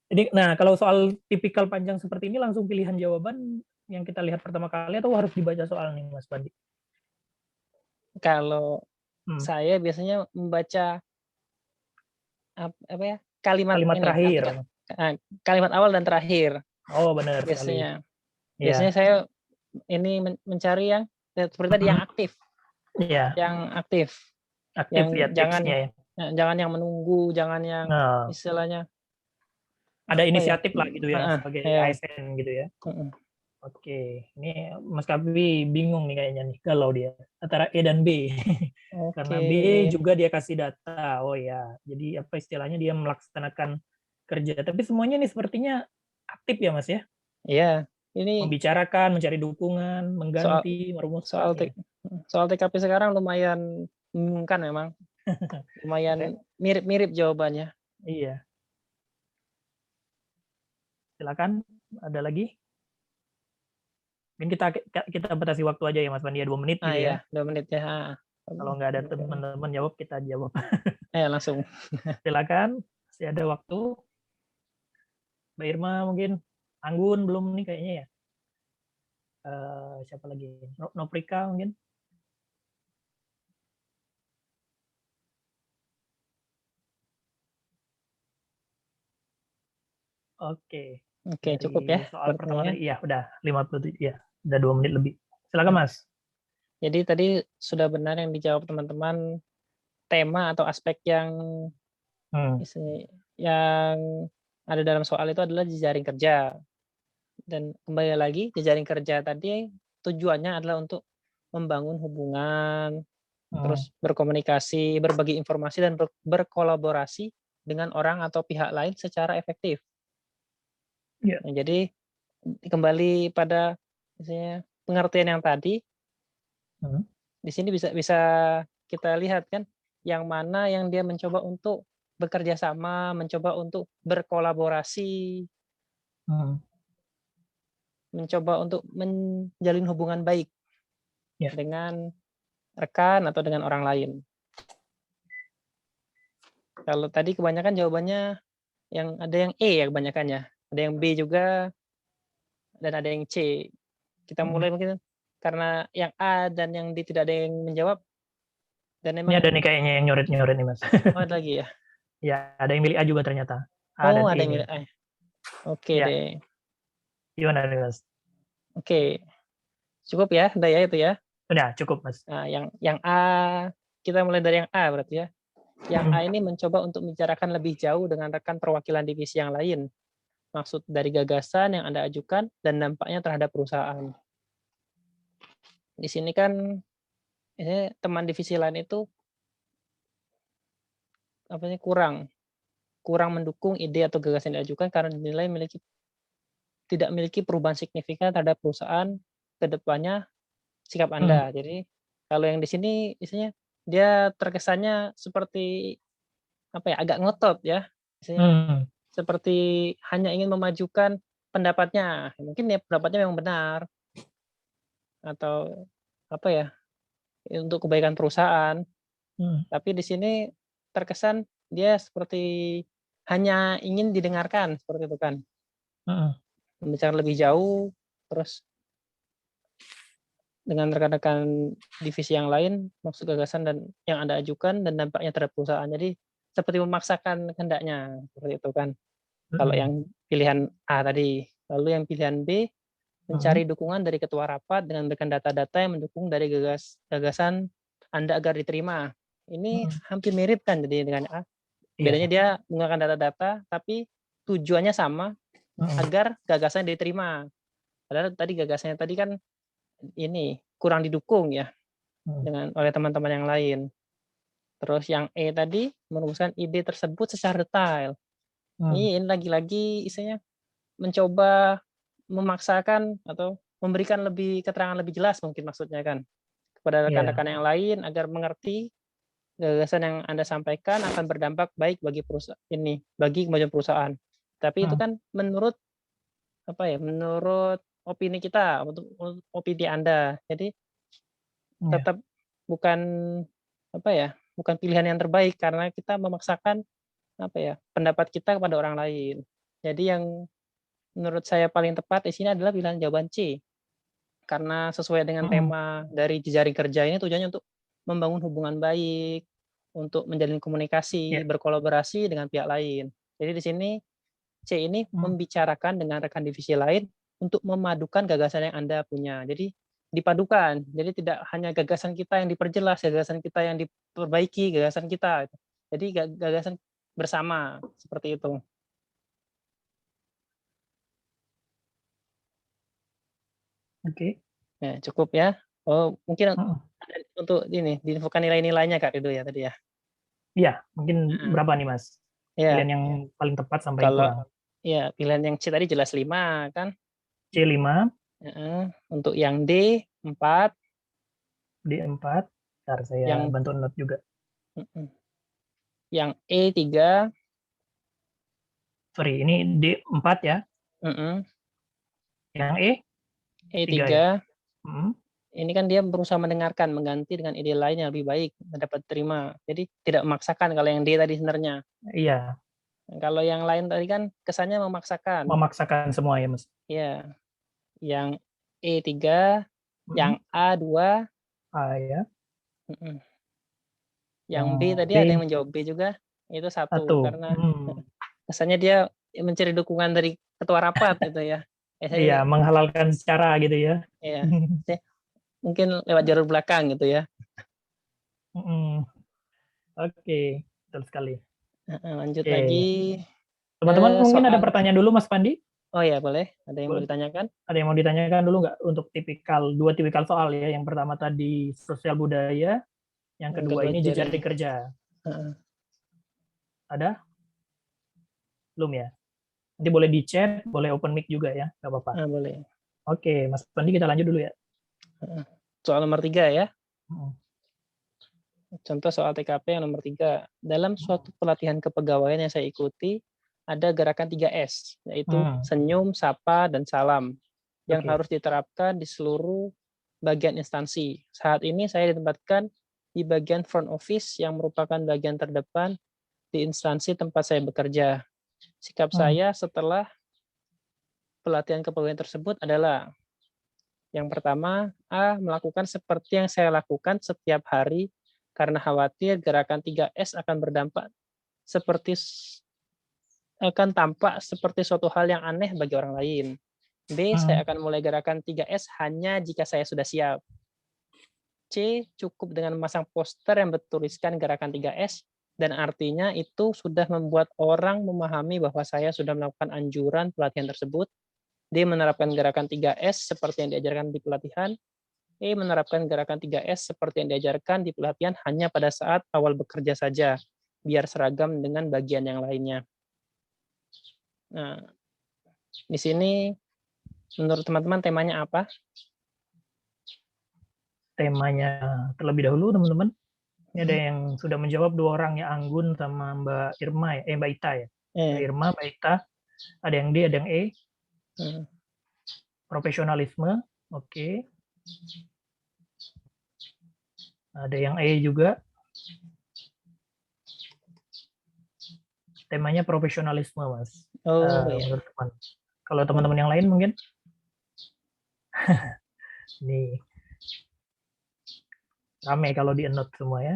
Jadi, nah kalau soal tipikal panjang seperti ini langsung pilihan jawaban yang kita lihat pertama kali atau harus dibaca soal nih Mas Bandi? Kalau saya biasanya membaca apa ya, kalimat Kalimat ini, terakhir. kalimat awal dan terakhir. Oh, benar sekali. Biasanya Iya. saya ini mencari yang seperti tadi yang aktif. Iya, Yang aktif. aktif Yang ya teksnya ya. jangan yang menunggu, jangan yang Nah, istilahnya ada apa ya? inisiatif lah gitu ya sebagai Ya. ASN gitu ya. Oke, ini Mas Kavi bingung nih kayaknya nih kalau dia antara E dan B. Karena B Oke. juga dia kasih data. Oh ya, jadi apa istilahnya dia melaksanakan kerja. Tapi semuanya nih sepertinya aktif ya Mas ya. Iya, ini Membicarakan, mencari dukungan, soal mengganti, soal merumuskan ya. soal TKP sekarang lumayan membingungkan memang. Keren. Lumayan mirip-mirip jawabannya. Iya. Silakan, ada lagi? Mungkin kita batasi waktu aja ya Mas Pandi ya, 2 menit gitu Ya, ya. 2 menit ya. Kalau nggak ada teman-teman jawab, kita jawab. Langsung. Silakan, masih ada waktu. Mbak Irma mungkin, Anggun belum nih kayaknya ya. Siapa lagi? Noprika mungkin. Oke. Oke, cukup ya. Soal pertama Sepertinya. tadi, iya udah 57, ya udah 2 menit lebih. Silakan Mas. Jadi tadi sudah benar yang dijawab teman-teman, tema atau aspek yang yang ada dalam soal itu adalah jejaring kerja. Dan kembali lagi, jejaring kerja tadi tujuannya adalah untuk membangun hubungan, terus berkomunikasi, berbagi informasi, dan berkolaborasi dengan orang atau pihak lain secara efektif. Yeah. Nah, jadi kembali pada misalnya pengertian yang tadi, di sini bisa kita lihat kan, yang mana yang dia mencoba untuk bekerja sama, mencoba untuk berkolaborasi, mencoba untuk menjalin hubungan baik dengan rekan atau dengan orang lain. Kalau tadi kebanyakan jawabannya yang ada yang E ya kebanyakannya, ada yang B juga, dan ada yang C. Kita mulai mungkin karena yang A dan yang D tidak ada yang menjawab. Dan Ini ada nih kayaknya yang nyoret-nyoret nih Mas. Oh, ada lagi ya? Ya, ada yang milih A juga ternyata. A dan ada E yang milih A. Oke deh. Gimana nih Mas? Oke. Cukup ya, udah ya itu ya. Udah, cukup Mas. Nah, yang A, kita mulai dari yang A berarti ya. Yang A ini mencoba untuk membicarakan lebih jauh dengan rekan perwakilan divisi yang lain. Maksud dari gagasan yang Anda ajukan dan dampaknya terhadap perusahaan. Di sini kan teman divisi lain itu kurang mendukung ide atau gagasan yang diajukan karena dinilai tidak memiliki perubahan signifikan terhadap perusahaan ke depannya sikap Anda. Jadi kalau yang di sini isinya dia terkesannya seperti agak ngotot ya. Seperti hanya ingin memajukan pendapatnya. Mungkin ya pendapatnya memang benar. Atau untuk kebaikan perusahaan. Tapi di sini terkesan dia seperti hanya ingin didengarkan, seperti itu kan. Membicarakan lebih jauh, terus dengan rekan-rekan divisi yang lain, maksud gagasan dan yang Anda ajukan dan dampaknya terhadap perusahaan. Jadi seperti memaksakan kehendaknya, seperti itu kan. Kalau yang pilihan A tadi. Lalu yang pilihan B, mencari dukungan dari ketua rapat dengan memberikan data-data yang mendukung dari gagasan Anda agar diterima. Ini hampir mirip kan jadi dengan A. Bedanya dia menggunakan data-data, tapi tujuannya sama, agar gagasan diterima. Padahal tadi gagasannya tadi kan ini kurang didukung ya oleh teman-teman yang lain. Terus yang E tadi merumuskan ide tersebut secara detail. Ini lagi-lagi isinya mencoba memaksakan atau memberikan keterangan lebih jelas mungkin maksudnya kan kepada rekan-rekan yang lain agar mengerti gagasan yang Anda sampaikan akan berdampak baik bagi perusahaan ini, bagi kemajuan perusahaan. Tapi itu kan menurut menurut opini kita, untuk opini Anda. Jadi tetap bukan bukan pilihan yang terbaik karena kita memaksakan pendapat kita kepada orang lain. Jadi yang menurut saya paling tepat di sini adalah pilihan jawaban C. Karena sesuai dengan tema dari jejaring kerja ini tujuannya untuk membangun hubungan baik, untuk menjalin komunikasi, berkolaborasi dengan pihak lain. Jadi di sini C ini membicarakan dengan rekan divisi lain untuk memadukan gagasan yang Anda punya. Jadi dipadukan. Jadi tidak hanya gagasan kita yang diperjelas, gagasan kita yang diperbaiki, gagasan kita. Jadi gagasan bersama seperti itu. Oke. Ya, cukup ya. Oh, mungkin untuk ini diinfokan nilai-nilainya Kak Rido ya tadi ya. Iya, mungkin berapa nih Mas? Ya. Pilihan yang paling tepat sampai yang Kalau kurang. ya pilihan yang C tadi jelas 5 kan? C5. Untuk yang D 4. D4. Ntar saya bantu note juga. Yang E 3. Sorry, ini D4 ya. Yang E? E3. Ya? Ini kan dia berusaha mendengarkan, mengganti dengan ide lain yang lebih baik, dapat terima. Jadi tidak memaksakan kalau yang D tadi sebenarnya. Iya. Kalau yang lain tadi kan kesannya memaksakan. Memaksakan semua ya Mas? Iya. Yang E3, yang A2. A ya. Yang B tadi ada yang menjawab B juga, itu 1. Karena kesannya dia mencari dukungan dari ketua rapat gitu ya. Iya, menghalalkan secara gitu ya. Iya. Mungkin lewat jalur belakang gitu ya. Oke, betul sekali. Lanjut lagi. Teman-teman mungkin ada pertanyaan dulu Mas Pandi? Oh ya boleh, ada yang mau ditanyakan? Ada yang mau ditanyakan dulu nggak untuk dua tipikal soal ya. Yang pertama tadi sosial budaya, yang kedua ini jejaring kerja. Ada? Belum ya? Nanti boleh di chat, boleh open mic juga ya, nggak apa-apa. Boleh. Oke, Mas Pandi kita lanjut dulu ya. Soal nomor 3 ya. Contoh soal TKP yang nomor 3. Dalam suatu pelatihan kepegawaian yang saya ikuti, ada gerakan 3S, yaitu senyum, sapa, dan salam, yang harus diterapkan di seluruh bagian instansi. Saat ini saya ditempatkan di bagian front office yang merupakan bagian terdepan di instansi tempat saya bekerja. Sikap saya setelah pelatihan kepegawaian tersebut adalah yang pertama, A, melakukan seperti yang saya lakukan setiap hari karena khawatir gerakan 3S akan tampak seperti suatu hal yang aneh bagi orang lain. B, saya akan mulai gerakan 3S hanya jika saya sudah siap. C, cukup dengan memasang poster yang bertuliskan gerakan 3S dan artinya itu sudah membuat orang memahami bahwa saya sudah melakukan anjuran pelatihan tersebut. D, menerapkan gerakan 3S seperti yang diajarkan di pelatihan. E, menerapkan gerakan 3S seperti yang diajarkan di pelatihan hanya pada saat awal bekerja saja, biar seragam dengan bagian yang lainnya. Nah, di sini menurut teman-teman temanya apa? Temanya terlebih dahulu teman-teman. Ini ada yang sudah menjawab 2 orang ya, Anggun sama Mbak Irma ya, Mbak Ita ya. Mbak Irma, Mbak Ita. Ada yang D, ada yang E. Profesionalisme, oke. Ada yang E juga. Temanya profesionalisme, Mas. Menurut teman. Kalau teman-teman yang lain mungkin? Nih. Rame kalau di note semua ya.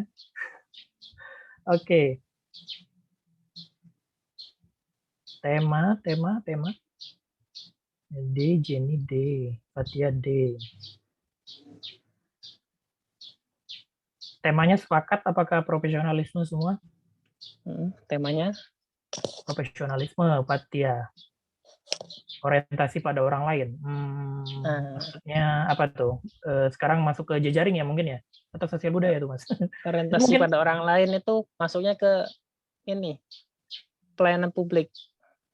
Oke. Tema. D, Jenny D, Fatia D. Temanya sepakat apakah profesionalisme semua? Temanya? Profesionalisme, Fatia. Orientasi pada orang lain. Maksudnya apa tuh? Sekarang masuk ke jejaring ya mungkin ya? Atau sosial budaya tuh Mas? Orientasi pada orang lain itu masuknya ke ini, pelayanan publik.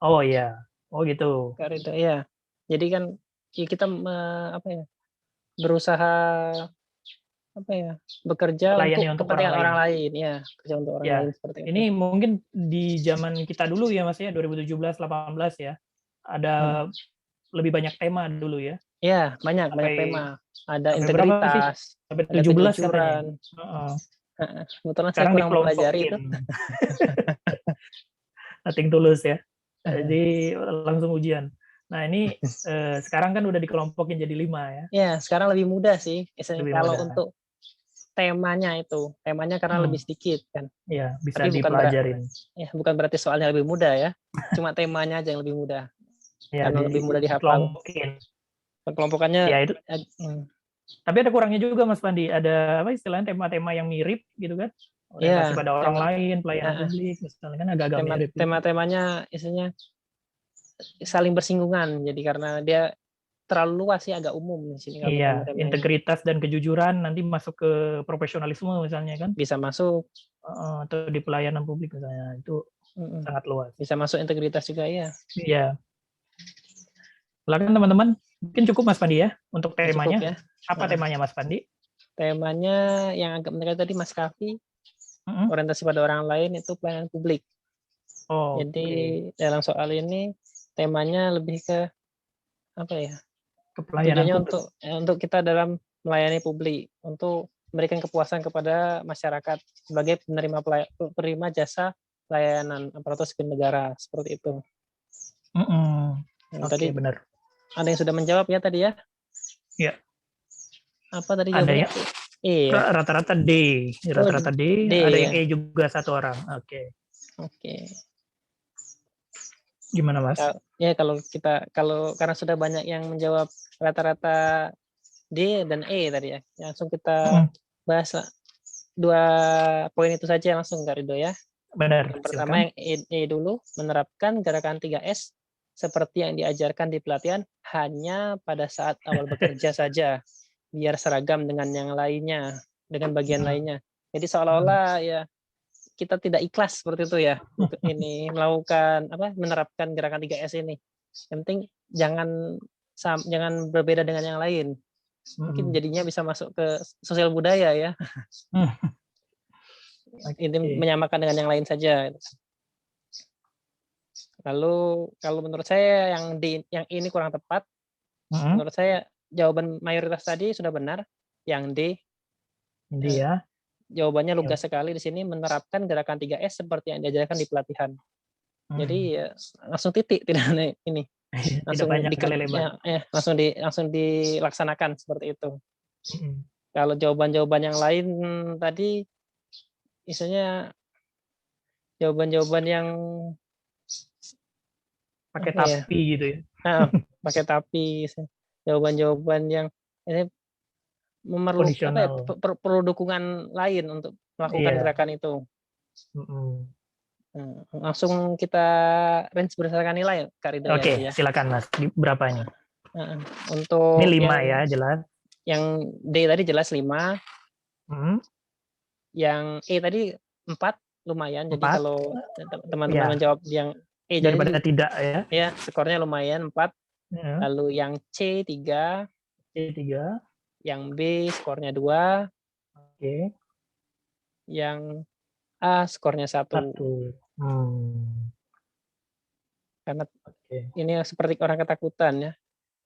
Oh iya, oh gitu. Iya. Jadi kan kita berusaha bekerja untuk kepentingan orang lain ya, kerja untuk orang lain seperti itu. Ini mungkin di zaman kita dulu ya Mas ya, 2017-18 ya. Ada lebih banyak tema dulu ya. Iya, banyak tema. Ada integritas, sampai 17 katanya. Kebetulan saya kurang mempelajari itu. Nothing tulus ya. Jadi langsung ujian. Nah ini sekarang kan udah dikelompokin jadi 5 ya. Iya, sekarang lebih mudah sih. Kalau untuk temanya itu. Temanya karena lebih sedikit kan. Ya, bisa Tapi dipelajarin. bukan berarti soalnya lebih mudah ya. Cuma temanya aja yang lebih mudah. Ya, Karena lebih mudah dihafal. kelompokin. Kelompokannya Ya itu. Tapi ada kurangnya juga Mas Pandi. Ada apa istilahnya tema-tema yang mirip gitu kan? Orientasi pada orang lain, pelayanan publik, misalnya kan agak-agak mirip. Tema-temanya isinya saling bersinggungan. Jadi karena dia terlalu luas sih, agak umum di sini. Iya, integritas dan kejujuran nanti masuk ke profesionalisme misalnya kan? Bisa masuk. Atau di pelayanan publik misalnya, itu sangat luas. Bisa masuk integritas juga ya. Iya. Silakan teman-teman, mungkin cukup Mas Pandi ya untuk temanya. Cukup, ya. Apa temanya Mas Pandi? Temanya yang agak menarik tadi Mas Kavi, orientasi pada orang lain itu pelayanan publik. Jadi dalam soal ini temanya lebih ke apa ya? Tujuannya untuk kita dalam melayani publik, untuk memberikan kepuasan kepada masyarakat sebagai penerima jasa pelayanan aparatur sipil negara, seperti itu. Tadi benar. Ada yang sudah menjawab ya tadi ya? Iya. Apa tadi jawabannya? Ada ya? Rata-rata D. Rata-rata D. Ada yang E juga satu orang. Oke. Gimana Mas? Ya kalau karena sudah banyak yang menjawab rata-rata D dan E tadi ya, langsung kita bahas 2 poin itu saja langsung Kak Ridho ya. Benar. Yang pertama yang E dulu, menerapkan gerakan 3S seperti yang diajarkan di pelatihan hanya pada saat awal bekerja saja, biar seragam dengan yang lainnya, dengan bagian lainnya. Jadi seolah-olah ya kita tidak ikhlas seperti itu ya, ini menerapkan gerakan 3S ini. Yang penting jangan berbeda dengan yang lain. Mungkin jadinya bisa masuk ke sosial budaya ya. Ini menyamakan dengan yang lain saja. Lalu kalau menurut saya yang ini kurang tepat. Menurut saya jawaban mayoritas tadi sudah benar. Yang D. Ya. Jawabannya lugas sekali di sini, menerapkan gerakan 3S seperti yang diajarkan di pelatihan. Jadi ya, langsung titik, tidak ini. Langsung dilaksanakan seperti itu. Kalau jawaban-jawaban yang lain tadi misalnya jawaban-jawaban yang pakai tapi gitu ya. Pakai tapi, jawaban-jawaban yang ini memerlukan perlu dukungan lain untuk melakukan gerakan itu. Langsung kita range berdasarkan nilai Kak Ridho. Oke, silakan Mas. Berapa ini? Untuk ini 5 ya, jelas. Yang D tadi jelas 5. Yang E tadi 4, lumayan. 4. Jadi kalau teman-teman menjawab yang E daripada tidak ya. Ya, skornya lumayan 4. Lalu yang C 3. Yang B skornya 2. Oke. Yang A skornya 1. Karena ini seperti orang ketakutan ya.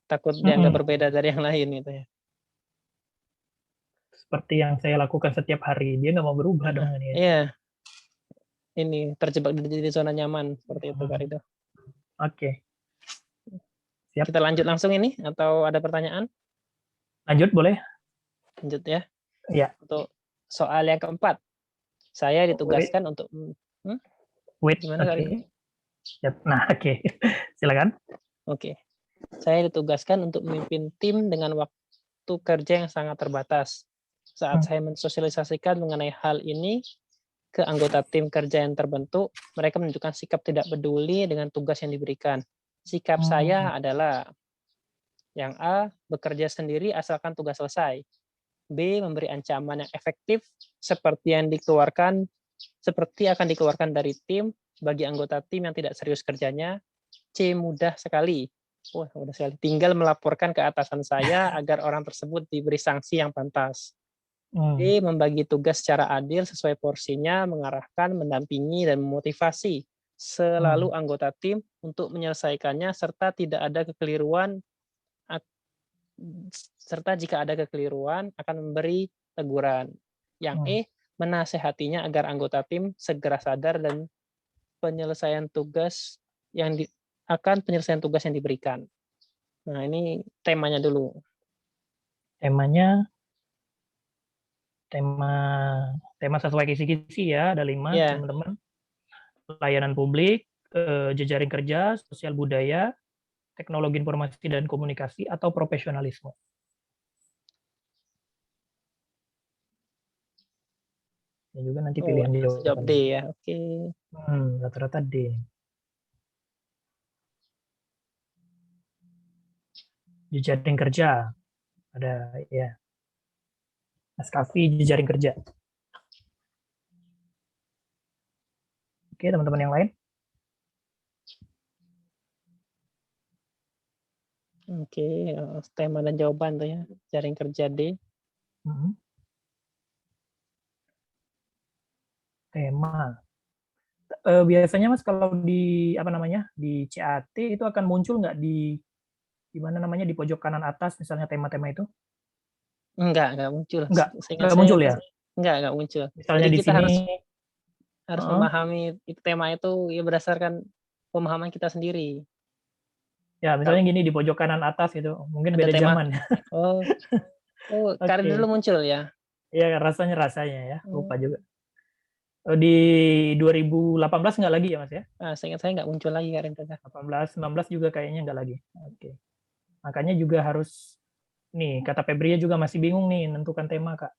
Takut dianggap berbeda dari yang lain gitu ya. Seperti yang saya lakukan setiap hari, dia nggak mau berubah dong ini. Iya. Ini terjebak di zona nyaman seperti itu Kak Ridho. Oke. Siap. Kita lanjut langsung ini atau ada pertanyaan? Lanjut boleh. Lanjut ya. Iya. Untuk soal yang keempat, saya ditugaskan untuk gimana Kak Ridho? Nah, oke. Silakan. Oke. Saya ditugaskan untuk memimpin tim dengan waktu kerja yang sangat terbatas. Saat saya mensosialisasikan mengenai hal ini ke anggota tim kerja yang terbentuk, mereka menunjukkan sikap tidak peduli dengan tugas yang diberikan. Sikap saya adalah yang A, bekerja sendiri asalkan tugas selesai. B, memberi ancaman yang efektif seperti akan dikeluarkan dari tim bagi anggota tim yang tidak serius kerjanya. C, mudah sekali. Mudah sekali. Tinggal melaporkan ke atasan saya agar orang tersebut diberi sanksi yang pantas. D, membagi tugas secara adil sesuai porsinya, mengarahkan, mendampingi, dan memotivasi selalu anggota tim untuk menyelesaikannya serta jika ada kekeliruan akan memberi teguran. Yang E, menasehatinya agar anggota tim segera sadar dan penyelesaian tugas yang diberikan. Nah, ini temanya dulu. Temanya tema sesuai kisi-kisi ya, ada 5 Ya, teman-teman. Pelayanan publik, jejaring kerja, sosial budaya, teknologi informasi dan komunikasi, atau profesionalisme. Ya juga nanti pilihan harus jawab D jawabannya. ya. Oke. Rata-rata D. Jejaring kerja ada ya. Naskafi jejaring kerja. Oke, teman-teman yang lain. Oke, tema dan jawaban tuh ya. Jaring kerja D. Tema. Biasanya Mas kalau di apa namanya di CAT itu akan muncul nggak di mana namanya di pojok kanan atas misalnya tema-tema itu? Enggak muncul. Seingat Nggak saya muncul itu ya. enggak muncul. Misalnya Jadi di kita sini, harus memahami itu tema itu ya berdasarkan pemahaman kita sendiri. ya Kalau misalnya gini di pojok kanan atas gitu, mungkin ada beda tema, zaman. oh karir dulu Oke, muncul ya. ya rasanya ya, lupa Hmm. juga. Di 2018 nggak lagi ya Mas ya? Seingat saya nggak muncul lagi karir kerja. 18, 19 juga kayaknya nggak lagi. Oke. Makanya juga harus nih kata Febria juga masih bingung nih menentukan tema Kak.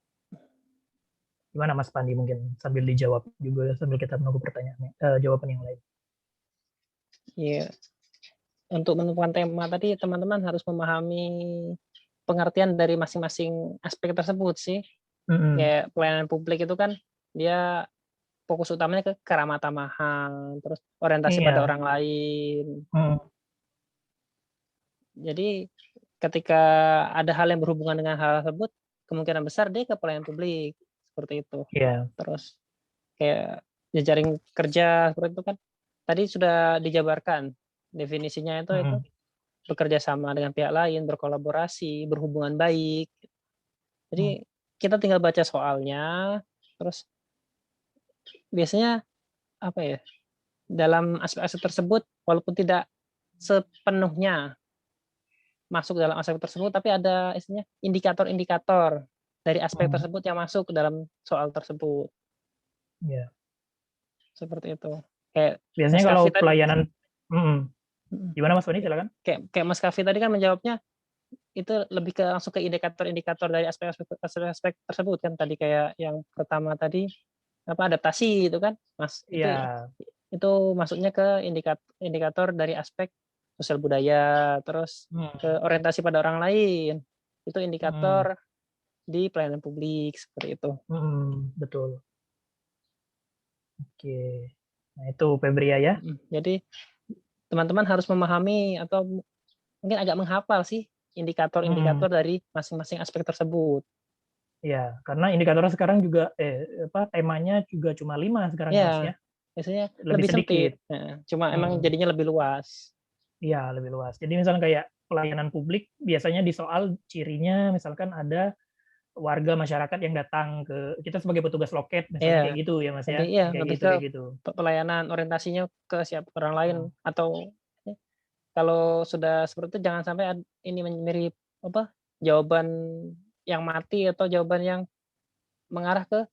Gimana Mas Pandi mungkin sambil dijawab juga sambil kita menunggu pertanyaannya, jawaban yang lain. Iya. Untuk menentukan tema tadi teman-teman harus memahami pengertian dari masing-masing aspek tersebut sih. Kayak pelayanan publik itu kan dia fokus utamanya ke keramatamahan, terus orientasi pada Iya. orang lain. Jadi ketika ada hal yang berhubungan dengan hal tersebut, kemungkinan besar dia ke pelayanan publik seperti itu. Iya. Terus kayak jejaring kerja seperti itu kan tadi sudah dijabarkan definisinya itu bekerja sama dengan pihak lain, berkolaborasi, berhubungan baik. Jadi kita tinggal baca soalnya, terus biasanya apa ya, dalam aspek-aspek tersebut walaupun tidak sepenuhnya masuk dalam aspek tersebut, tapi ada istilahnya indikator-indikator dari aspek tersebut yang masuk ke dalam soal tersebut. Iya. Seperti itu. Kayak Biasanya Mas kalau Kavi tadi, pelayanan, gimana Mas Tony silakan. kayak Mas Kavi tadi kan menjawabnya itu lebih ke langsung ke indikator-indikator dari aspek-aspek tersebut kan tadi kayak yang pertama tadi apa adaptasi itu kan Mas Iya. itu masuknya ke indikator dari aspek sosial budaya terus ke orientasi pada orang lain itu indikator di pelayanan publik seperti itu. Betul. Oke. Nah itu Febria ya. Jadi teman-teman harus memahami atau mungkin agak menghafal sih indikator-indikator dari masing-masing aspek tersebut. Ya, karena indikator sekarang juga temanya juga cuma 5 sekarang ya Mas Ya, ya. biasanya Lebih lebih sempit. sedikit. Cuma emang jadinya lebih luas. Iya, lebih luas. Jadi misalnya kayak pelayanan publik biasanya di soal cirinya misalkan ada warga masyarakat yang datang ke kita sebagai petugas loket misalnya Iya, kayak gitu ya Mas ya. iya lebih ke Kayak gitu. pelayanan orientasinya ke siapa orang lain atau kalau sudah seperti itu jangan sampai ini mirip apa jawaban yang mati atau jawaban yang mengarah ke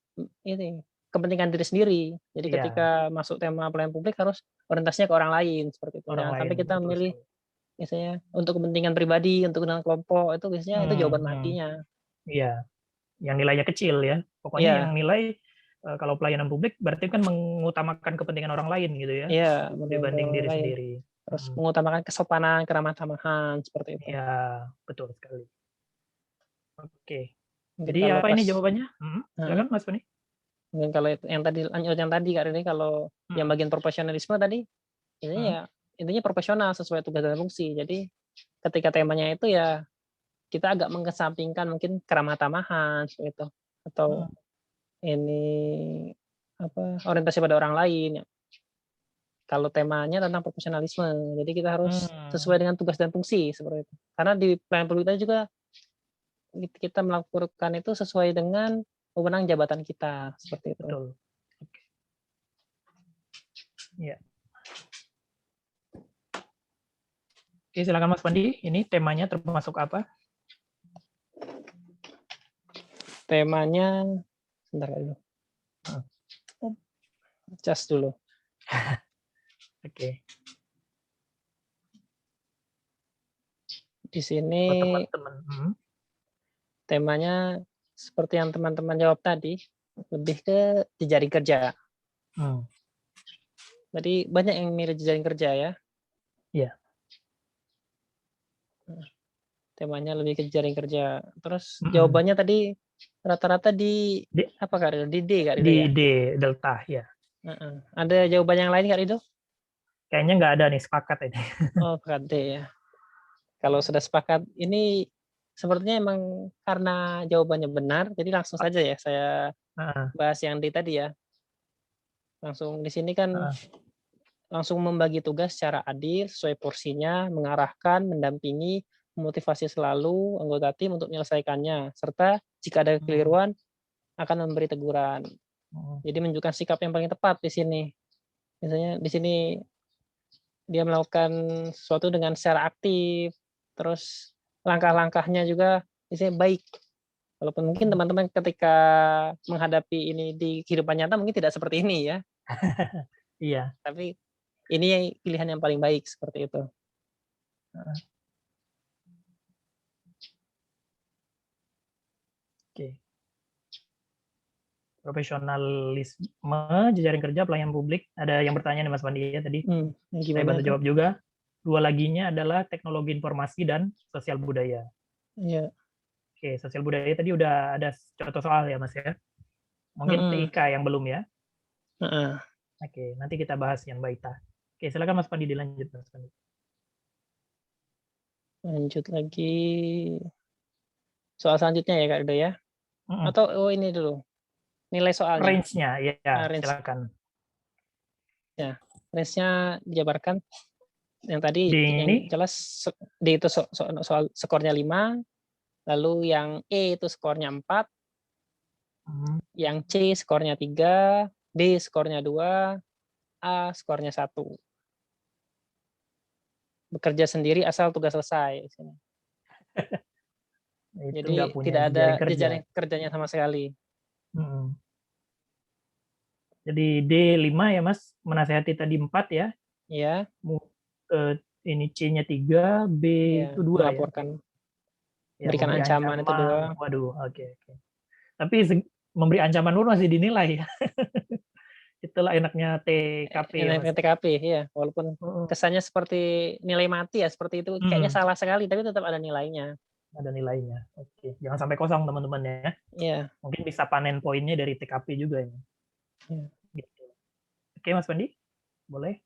ini kepentingan diri sendiri. Jadi Iya, ketika masuk tema pelayanan publik harus orientasinya ke orang lain seperti itu. orang Jangan lain sampai kita betul memilih sekali. biasanya untuk kepentingan pribadi, untuk kepentingan kelompok itu biasanya itu jawaban matinya. Iya, yang nilainya kecil ya. Pokoknya yang Iya, nilai kalau pelayanan publik berarti kan mengutamakan kepentingan orang lain gitu ya, iya dibanding betul diri lain. sendiri. Terus mengutamakan kesopanan, keramah-tamahan seperti itu. Iya, betul sekali. Oke. Mungkin Jadi kalau apa ini Mas, jawabannya? Silakan Mas Fani. mungkin kalau yang tadi lanjut yang tadi Kak ini kalau yang bagian profesionalisme tadi intinya ya intinya profesional sesuai tugas dan fungsi. Jadi ketika temanya itu ya kita agak mengesampingkan mungkin keramah-tamahan seperti itu atau ini apa orientasi pada orang lain ya. Kalau temanya tentang profesionalisme, jadi kita harus sesuai dengan tugas dan fungsi seperti itu. Karena di pelayanan publik tadi juga kita melakukan itu sesuai dengan wewenang jabatan kita seperti itu. Betul. Oke. Ya. Oke, silakan Mas Pandi. Ini temanya termasuk apa? Temanya Sebentar dulu. Heeh. Cas dulu. Oke. Di sini Buat teman-teman. temanya seperti yang teman-teman jawab tadi, lebih ke jejaring kerja. Jadi banyak yang mirip jejaring kerja ya. Iya. Temanya lebih ke jejaring kerja. Terus jawabannya tadi rata-rata di apa Kak Rido? Di D Kak Rido ya? Di D, delta ya. Ada jawaban yang lain Kak Rido? Kayaknya nggak ada nih, sepakat ini. Oh, sepakat D ya. Kalau sudah sepakat, ini sepertinya emang karena jawabannya benar, jadi langsung saja ya saya bahas yang D tadi ya. Langsung di sini kan langsung membagi tugas secara adil, sesuai porsinya, mengarahkan, mendampingi, memotivasi selalu anggota tim untuk menyelesaikannya, serta jika ada kekeliruan akan memberi teguran. Jadi menunjukkan sikap yang paling tepat di sini. Misalnya di sini dia melakukan sesuatu dengan secara aktif, terus langkah-langkahnya juga misalnya baik. Walaupun mungkin teman-teman ketika menghadapi ini di kehidupan nyata mungkin tidak seperti ini ya. Iya. Tapi ini pilihan yang paling baik seperti itu. Oke. Profesionalisme, jejaring kerja, pelayanan publik. Ada yang bertanya nih Mas Pandi ya tadi. Saya bantu jawab juga. Dua laginya adalah teknologi informasi dan sosial budaya. Iya. Oke, sosial budaya tadi udah ada contoh soal ya Mas ya. Mungkin TIK yang belum ya. Oke, nanti kita bahas yang Baita. Oke, silakan Mas Pandi dilanjut Mas Pandi. Lanjut lagi. Soal selanjutnya ya Kak Rido ya. Atau ini dulu. Nilai soalnya. Range-nya ya, silakan. Ya, range-nya dijabarkan. Yang tadi yang jelas D itu soal skornya 5, lalu yang E itu skornya 4, yang C skornya 3, D skornya 2, A skornya 1. Bekerja sendiri asal tugas selesai. Jadi tidak ada jejaring kerjanya sama sekali. Jadi D5 ya Mas, menasehati tadi 4 ya. Iya. Ini C-nya 3, B itu 2 melaporkan. Ya. Berikan ancaman itu 2. Waduh, oke. Tapi memberi ancaman pun masih dinilai ya. Itulah enaknya TKP ya Mas. TKP ya, walaupun kesannya seperti nilai mati ya, seperti itu kayaknya salah sekali, tapi tetap ada nilainya. Ada nilainya. Oke, jangan sampai kosong teman-teman ya. Iya. Mungkin bisa panen poinnya dari TKP juga ya. Gitu. Oke Mas Pandi, boleh?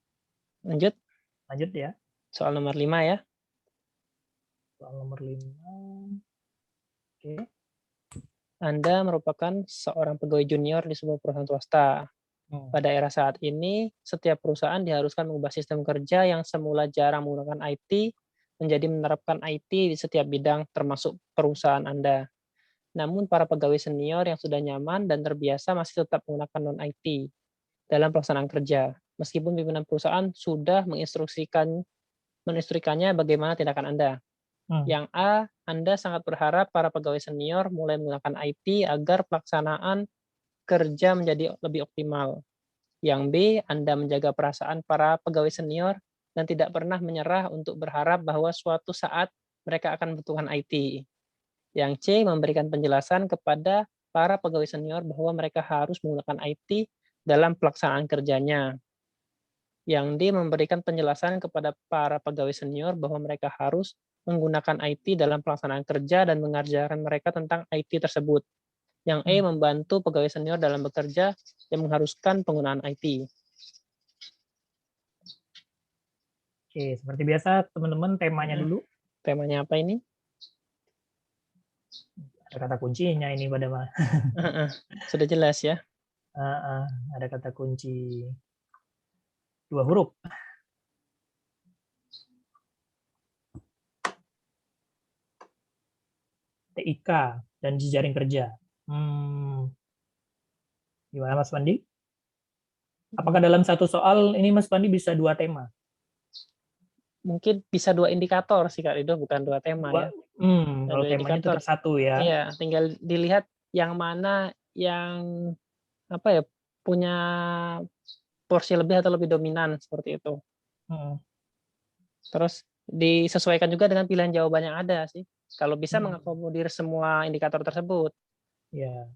Lanjut ya. Soal nomor 5 ya. Soal nomor 5. Oke. Anda merupakan seorang pegawai junior di sebuah perusahaan swasta. Pada era saat ini, setiap perusahaan diharuskan mengubah sistem kerja yang semula jarang menggunakan IT menjadi menerapkan IT di setiap bidang termasuk perusahaan Anda. Namun para pegawai senior yang sudah nyaman dan terbiasa masih tetap menggunakan non-IT dalam pelaksanaan kerja. Meskipun pimpinan perusahaan sudah menginstruksikannya bagaimana tindakan Anda. Yang A, Anda sangat berharap para pegawai senior mulai menggunakan IT agar pelaksanaan kerja menjadi lebih optimal. Yang B, Anda menjaga perasaan para pegawai senior dan tidak pernah menyerah untuk berharap bahwa suatu saat mereka akan membutuhkan IT. Yang C, memberikan penjelasan kepada para pegawai senior bahwa mereka harus menggunakan IT dalam pelaksanaan kerjanya. Yang D, memberikan penjelasan kepada para pegawai senior bahwa mereka harus menggunakan IT dalam pelaksanaan kerja dan mengajarkan mereka tentang IT tersebut. Yang E, membantu pegawai senior dalam bekerja yang mengharuskan penggunaan IT. Oke, seperti biasa teman-teman temanya dulu. Temanya apa ini? Ada kata kuncinya ini pada mah. Sudah jelas ya. Ada kata kunci 2 huruf. TIK dan jejaring kerja. Gimana Mas Pandi? Apakah dalam satu soal ini Mas Pandi bisa 2 tema? Mungkin bisa 2 indikator sih Kak Rido, bukan 2 tema ya. Kalau temanya itu tersatu ya. Iya, tinggal dilihat yang mana yang apa ya, punya porsi lebih atau lebih dominan seperti itu. Terus disesuaikan juga dengan pilihan jawaban yang ada sih. Kalau bisa mengakomodir semua indikator tersebut. Ya.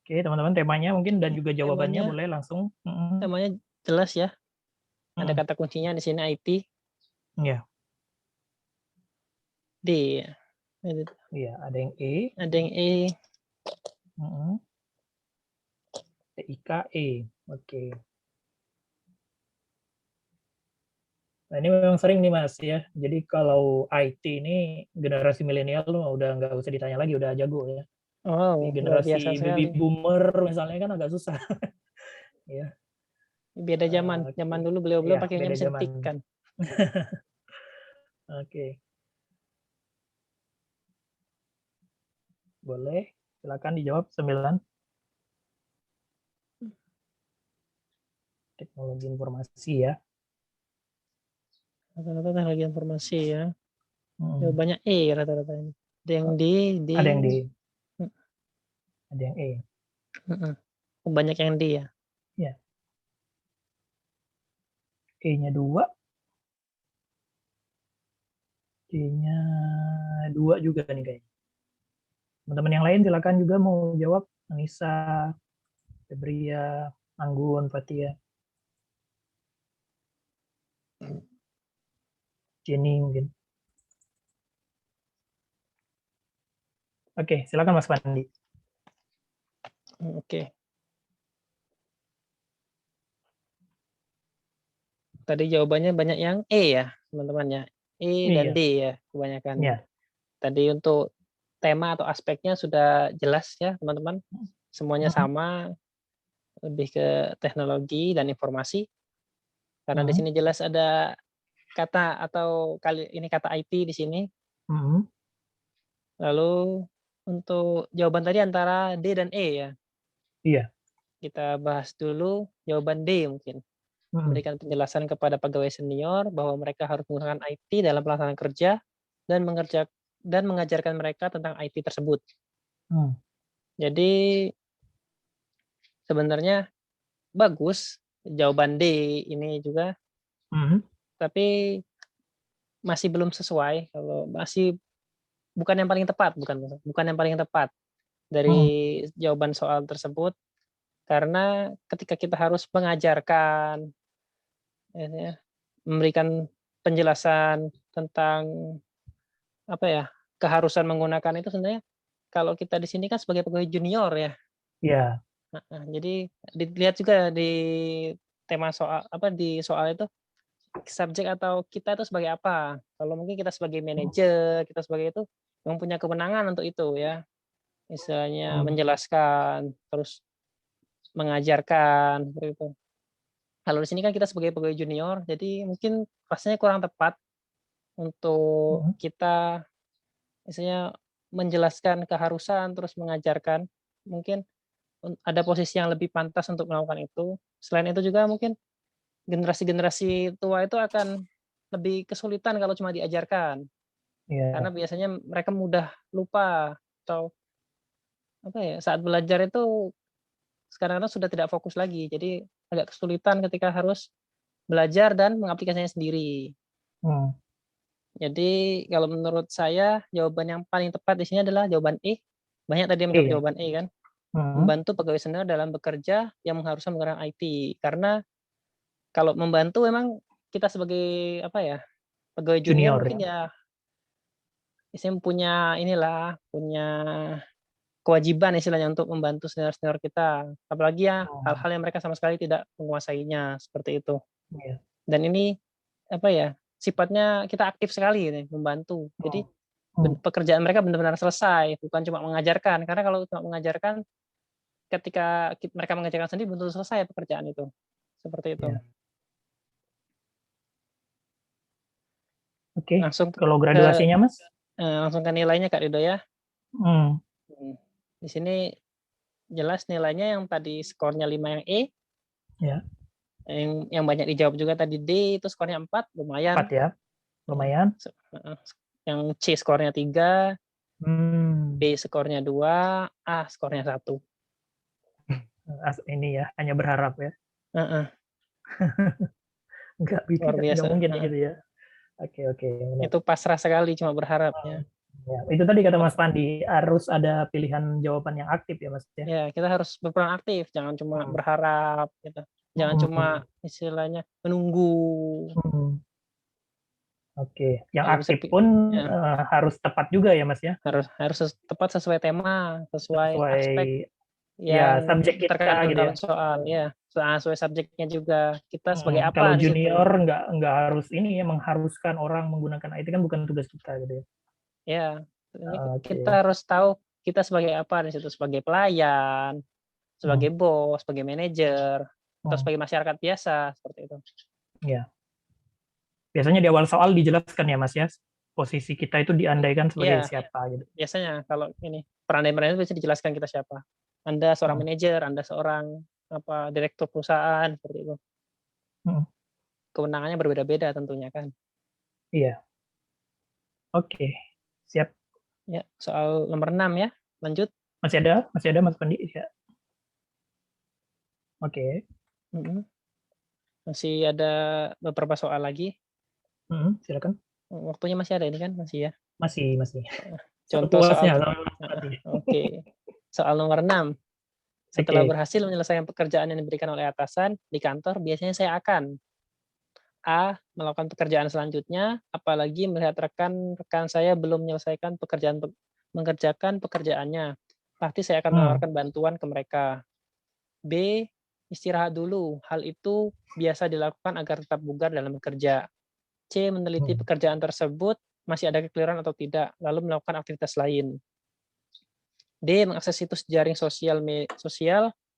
Oke, teman-teman, temanya mungkin dan juga jawabannya boleh langsung. Temanya jelas ya. Ada kata kuncinya di sini IT. Iya. D. Iya, ada yang E. Ada yang E. TIKE. Oke. Nah, ini memang sering nih Mas ya. Jadi kalau IT ini generasi milenial udah nggak usah ditanya lagi, udah jago ya. Di Oh, luar biasa generasi baby sekali. boomer misalnya kan agak susah. Ya. Beda zaman. Zaman dulu beliau-beliau Ya, pakai beda mesin zaman. tik kan. Oke. Boleh, silakan dijawab 9. Teknologi informasi ya. Rata-rata teknologi informasi ya. Banyak E rata-rata ini. Ada yang D. Ada yang D. Ada yang E. Banyak yang D ya. Ya. E-nya 2. D-nya 2 juga nih kayaknya. Teman-teman yang lain silakan juga mau jawab. Anissa, Febria, Anggun, Fatia. Jenny mungkin. Oke, silakan Mas Pandi. Oke. Tadi jawabannya banyak yang E ya, teman-teman ya. E dan D ya, kebanyakan. Ya. Tadi untuk tema atau aspeknya sudah jelas ya, teman-teman. Semuanya sama, lebih ke teknologi dan informasi. Karena di sini jelas ada kata atau ini kata IT di sini. Lalu untuk jawaban tadi antara D dan E ya. Iya. Kita bahas dulu jawaban D mungkin. Memberikan penjelasan kepada pegawai senior bahwa mereka harus menggunakan IT dalam pelaksanaan kerja dan mengajarkan mereka tentang IT tersebut. Jadi sebenarnya bagus jawaban D ini juga, tapi masih belum sesuai. Kalau masih bukan yang paling tepat, bukan yang paling tepat dari jawaban soal tersebut, karena ketika kita harus mengajarkan, memberikan penjelasan tentang apa ya, keharusan menggunakan itu sebenarnya kalau kita di sini kan sebagai pegawai junior ya. Iya. Jadi dilihat juga di tema soal di soal itu subjek atau kita itu sebagai apa. Kalau mungkin kita sebagai manajer, kita sebagai itu yang punya kewenangan untuk itu ya. Misalnya menjelaskan, terus mengajarkan seperti itu. Kalau di sini kan kita sebagai pegawai junior, jadi mungkin rasanya kurang tepat untuk kita misalnya menjelaskan keharusan terus mengajarkan. Mungkin ada posisi yang lebih pantas untuk melakukan itu. Selain itu juga mungkin generasi-generasi tua itu akan lebih kesulitan kalau cuma diajarkan. Karena biasanya mereka mudah lupa atau saat belajar itu sekarang sudah tidak fokus lagi. Jadi agak kesulitan ketika harus belajar dan mengaplikasikannya sendiri. Jadi kalau menurut saya jawaban yang paling tepat di sini adalah jawaban E. Banyak tadi yang menjawab jawaban E kan. Membantu pegawai senior dalam bekerja yang mengharuskan menggunakan IT. Karena kalau membantu memang kita sebagai pegawai junior mungkin ya istilahnya punya kewajiban istilahnya untuk membantu senior-senior kita. Apalagi ya hal-hal yang mereka sama sekali tidak menguasainya seperti itu. Dan ini sifatnya kita aktif sekali nih, membantu. Jadi pekerjaan mereka benar-benar selesai, bukan cuma mengajarkan. Karena kalau cuma mengajarkan, ketika mereka mengajarkan sendiri belum tentu selesai pekerjaan itu. Seperti itu. Oke. Kalau graduasinya, Mas? Langsung ke nilainya Kak Rido ya. Di sini jelas nilainya yang tadi skornya 5 yang E. Ya. Yang banyak dijawab juga tadi D itu skornya 4, lumayan. 4 ya, lumayan. Yang C skornya 3, Hmm. B skornya 2, A skornya 1. Ini ya, hanya berharap ya. Luar biasa. Nggak mungkin gitu ya. Oke. Itu pasrah sekali cuma berharapnya. Ya, itu tadi kata Mas Pandi, harus ada pilihan jawaban yang aktif ya Mas ya. Ya, kita harus berperan aktif, jangan cuma berharap gitu. Jangan cuma istilahnya menunggu. Oke, yang Kalau bisa aktif pun ya, harus tepat juga ya Mas ya. harus tepat sesuai tema, sesuai Sesuai aspek ya yang subjek kita terkait gitu ya. dalam soal ya. Sesuai subjeknya juga. Kita sebagai Kalau apa di situ. junior nggak harus ini ya mengharuskan orang menggunakan IT, kan bukan tugas kita gitu ya. Ya, ini Oke. kita harus tahu kita sebagai apa di situ, sebagai pelayan, sebagai bos, sebagai manajer, atau sebagai masyarakat biasa seperti itu. Ya. Biasanya di awal soal dijelaskan ya Mas ya, posisi kita itu diandaikan sebagai siapa gitu. Biasanya kalau ini peran-peran itu bisa dijelaskan kita siapa. Anda seorang manajer, Anda seorang direktur perusahaan seperti itu. Kewenangannya berbeda-beda tentunya kan. Iya. Oke, siap. Ya, soal nomor 6 ya. Lanjut. Masih ada Mas Pandi ya. Oke. Masih ada beberapa soal lagi. Silakan. Waktunya masih ada ini kan? Masih ya? Masih. Contoh soal. Oke. Soal nomor 6. Setelah berhasil menyelesaikan pekerjaan yang diberikan oleh atasan di kantor, biasanya saya akan A. Melakukan pekerjaan selanjutnya, apalagi melihat rekan-rekan saya belum mengerjakan pekerjaannya. Pasti saya akan menawarkan bantuan ke mereka. B. Istirahat dulu. Hal itu biasa dilakukan agar tetap bugar dalam bekerja. C. Meneliti pekerjaan tersebut, masih ada kekeliruan atau tidak, lalu melakukan aktivitas lain. D. Mengakses situs jaring sosial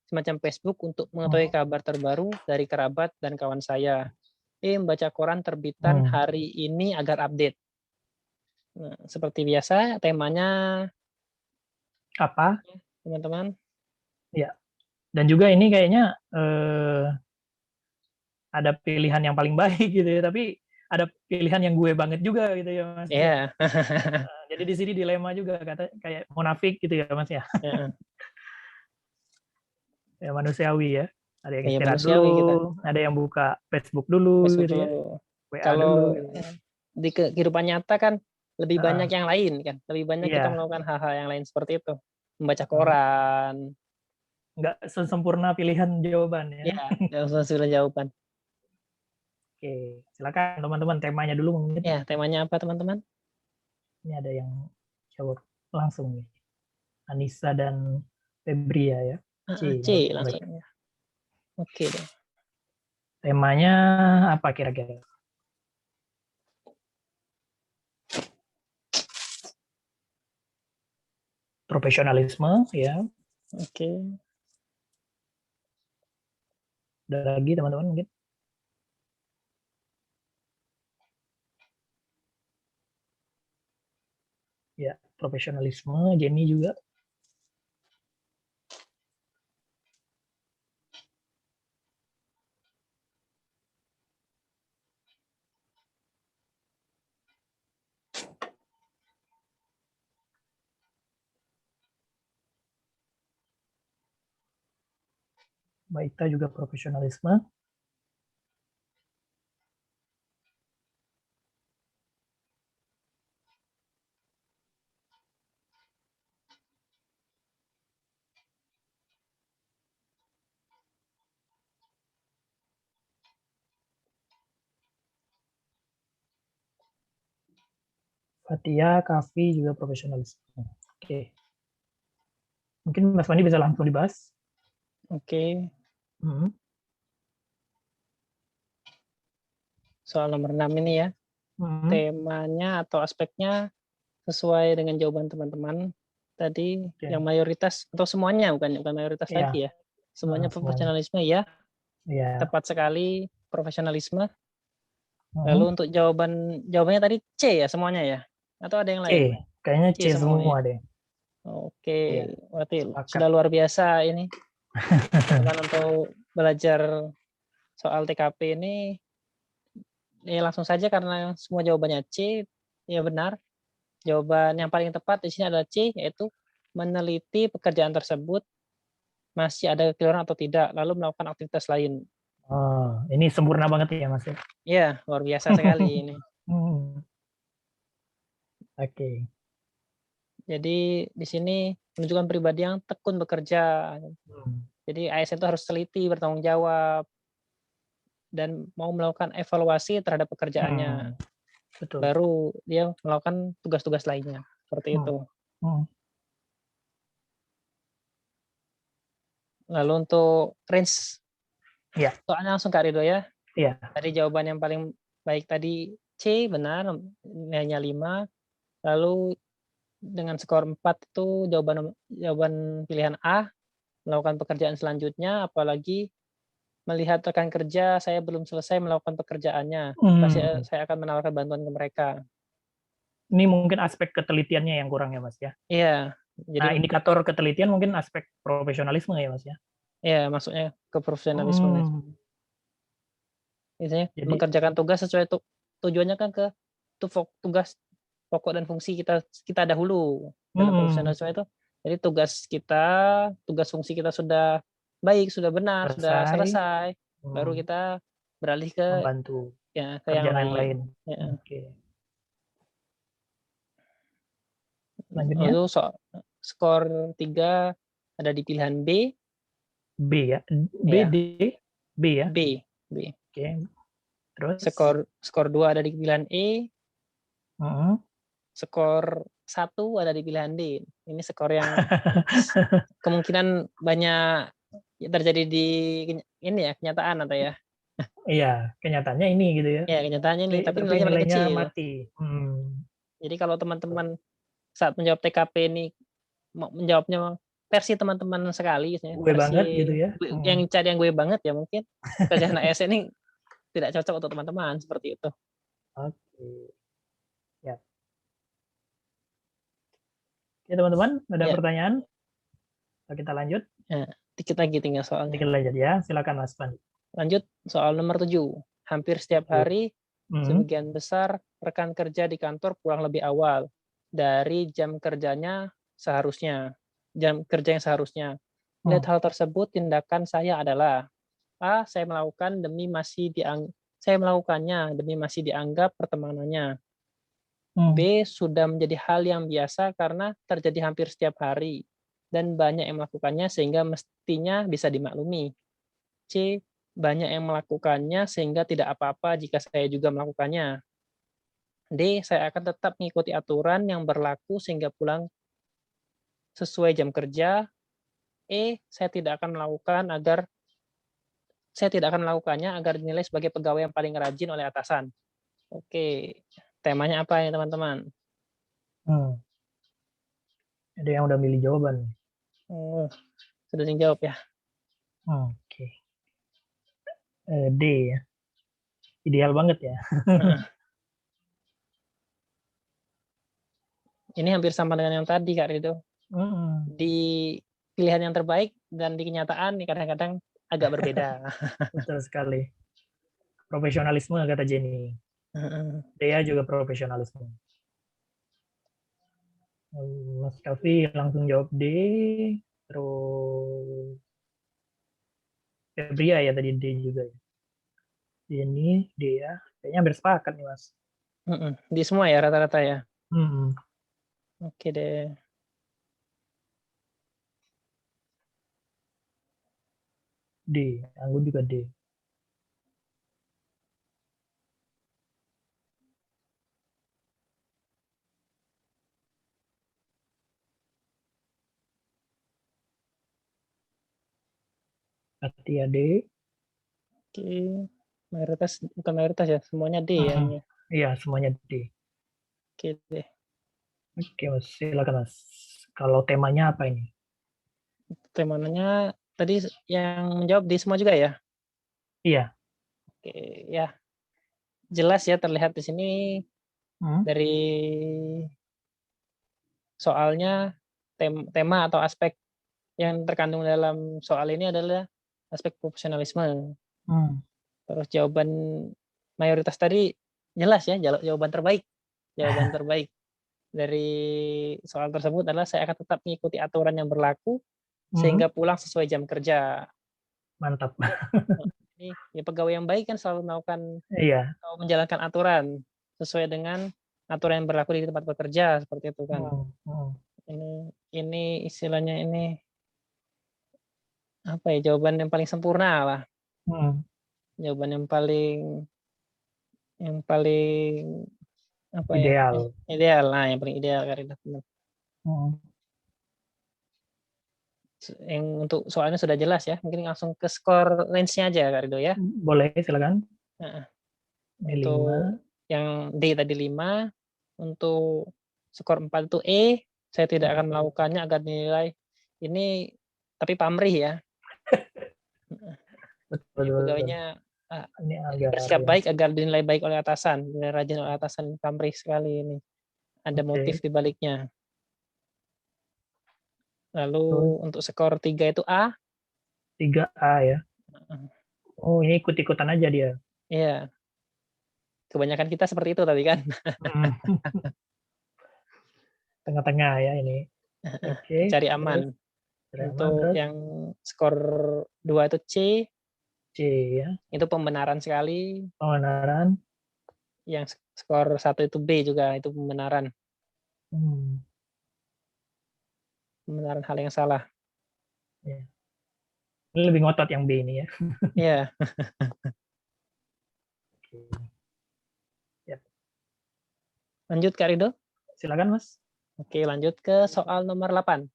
semacam Facebook untuk mengetahui kabar terbaru dari kerabat dan kawan saya. E. Membaca koran terbitan hari ini agar update. Nah, seperti biasa, temanya apa, teman-teman? Ya. Dan juga ini kayaknya ada pilihan yang paling baik gitu ya, tapi ada pilihan yang gue banget juga gitu ya Mas. Iya. Jadi di sini dilema juga, kayak munafik gitu ya Mas ya. Ya manusiawi ya. Ada yang istirahat dulu, ada yang buka Facebook dulu gitu ya. WA kalau dulu. Di kehidupan nyata kan lebih banyak yang lain kan. Lebih banyak kita melakukan hal-hal yang lain seperti itu. Membaca koran. Nggak sesempurna pilihan jawaban ya. Nggak sesempurna jawaban. Oke, silakan teman-teman, temanya dulu mungkin. Ya, temanya apa teman-teman? Ini ada yang jawab langsung nih. Anissa dan Febria ya. C langsung ya. Oke deh. Temanya apa kira-kira? Profesionalisme ya. Oke. Ada lagi teman-teman mungkin? Ya, profesionalisme, Jenny juga. Mbak Ita juga profesionalisme. Fatia, Kavi juga profesionalisme. Oke. Mungkin Mas Mandi bisa langsung dibahas. Oke. Soal nomor 6 ini ya. Temanya atau aspeknya sesuai dengan jawaban teman-teman tadi, yang mayoritas atau semuanya, bukan mayoritas lagi ya. Semuanya profesionalisme ya. Tepat sekali, profesionalisme. Lalu untuk jawabannya tadi C ya semuanya ya? Atau ada yang lain? Kayaknya C semua deh. Oke, berarti sudah luar biasa ini. Teman-teman untuk belajar soal TKP ini ya langsung saja karena semua jawabannya C, ya benar. Jawaban yang paling tepat di sini adalah C, yaitu meneliti pekerjaan tersebut masih ada kekeliruan atau tidak, lalu melakukan aktivitas lain. Oh, ini sempurna banget ya Mas ya. Ya, luar biasa sekali ini. Oke. Jadi di sini menunjukkan pribadi yang tekun bekerja. Jadi ASN itu harus teliti, bertanggung jawab, dan mau melakukan evaluasi terhadap pekerjaannya. Betul. Baru dia melakukan tugas-tugas lainnya. Seperti itu. Lalu untuk range, soalnya langsung Kak Ridho ya. Iya. Tadi jawaban yang paling baik tadi C, benar, nilainya 5. Lalu dengan skor 4 itu jawaban pilihan A, melakukan pekerjaan selanjutnya, apalagi melihat rekan kerja saya belum selesai melakukan pekerjaannya, pasti saya akan menawarkan bantuan ke mereka. Ini mungkin aspek ketelitiannya yang kurang ya Mas ya. Iya. Jadi, nah, indikator ketelitian mungkin aspek profesionalisme ya Mas ya. Iya, maksudnya ke profesionalisme. Misalnya mengerjakan tugas sesuai tujuannya kan ke tugas pokok dan fungsi kita dahulu dalam profesionalisme itu. Jadi tugas fungsi kita sudah baik, sudah benar, sudah selesai, baru kita beralih ke membantu ya ke yang lain. Ya. Oke. Selanjutnya. Lalu skor 3 ada di pilihan B. B ya. B, ya. B ya. B. Oke. Terus skor 2 ada di pilihan E. Skor 1 ada di pilihan D. Ini skor yang kemungkinan banyak terjadi di ini ya, kenyataan atau ya. Iya, kenyataannya ini gitu ya. Ya, kenyataannya ini, tapi nilainya paling kecil. Mati. Jadi kalau teman-teman saat menjawab TKP ini menjawabnya versi teman-teman sekali, gue versi banget gitu ya. Yang cari yang gue banget ya mungkin pekerjaan ASN ini tidak cocok untuk teman-teman seperti itu. Oke. Ya. Oke teman-teman, ada pertanyaan? Kita lanjut. Ya, dikit lagi tinggal soalnya. Dikit lanjut ya, silakan Mas Pandi. Lanjut soal nomor 7. Hampir setiap hari sebagian besar rekan kerja di kantor pulang lebih awal dari jam kerjanya seharusnya. Jam kerja yang seharusnya. Lihat hal tersebut, tindakan saya adalah A. Saya melakukannya demi masih dianggap pertemanannya. B. Sudah menjadi hal yang biasa karena terjadi hampir setiap hari dan banyak yang melakukannya sehingga mestinya bisa dimaklumi. C. Banyak yang melakukannya sehingga tidak apa-apa jika saya juga melakukannya. D. Saya akan tetap mengikuti aturan yang berlaku sehingga pulang sesuai jam kerja. E. Saya tidak akan melakukannya agar dinilai sebagai pegawai yang paling rajin oleh atasan. Oke, temanya apa ya teman-teman? Ada yang udah milih jawaban. Sudah dijawab ya. Oke. D ya. Ideal banget ya. Ini hampir sama dengan yang tadi Kak Rido. Di pilihan yang terbaik dan di kenyataan kadang-kadang agak berbeda. Betul sekali. Profesionalisme kata Jenny. Dia juga profesionalisme. Mas Kavi langsung jawab D. Terus Febria ya tadi D juga ya. Jenny, D ya. Kayaknya hampir sepakat nih Mas. Di semua ya rata-rata ya. Oke deh. D, aku juga D. Berarti ya D. Oke, bukan mayoritas ya, semuanya D ya. Iya, semuanya D. Oke deh. Oke Mas, silakan Mas. Kalau temanya apa ini? Temanya tadi yang menjawab D semua juga ya? Iya. Oke, ya. Jelas ya terlihat di sini dari soalnya tema atau aspek yang terkandung dalam soal ini adalah aspek profesionalisme. Terus jawaban mayoritas tadi jelas ya, jawaban terbaik. Jawaban terbaik dari soal tersebut adalah saya akan tetap mengikuti aturan yang berlaku sehingga pulang sesuai jam kerja. Mantap. Ini ya pegawai yang baik kan selalu Iya. menjalankan aturan sesuai dengan aturan yang berlaku di tempat bekerja seperti itu kan. Ini istilahnya ini apa ya, jawaban yang paling sempurna lah. Jawaban yang paling apa ya? Ideal. Ideal. Nah, yang paling ideal Karido. Yang untuk soalnya sudah jelas ya. Mungkin langsung ke skor range-nya aja Karido ya. Boleh, silakan. Untuk 5. yang D tadi 5, untuk skor 4 itu E, saya tidak akan melakukannya agar dinilai ini, tapi pamrih ya. Ini pegawainya bersikap baik agar dinilai baik oleh atasan, dinilai rajin oleh atasan, pamrih sekali ini. Ada motif di baliknya. Lalu untuk skor 3 itu A. 3A ya. Oh, ini ikut-ikutan aja dia. Iya. Kebanyakan kita seperti itu tadi kan. Tengah-tengah ya ini. Oke. Cari aman. Untuk yang skor 2 itu C. C ya. Itu pembenaran sekali. Pembenaran. Yang skor 1 itu B juga, itu pembenaran. Pembenaran hal yang salah. Ya. Ini lebih ngotot yang B ini ya. Iya. Lanjut Kak Rido. Silakan Mas. Oke, lanjut ke soal nomor 8.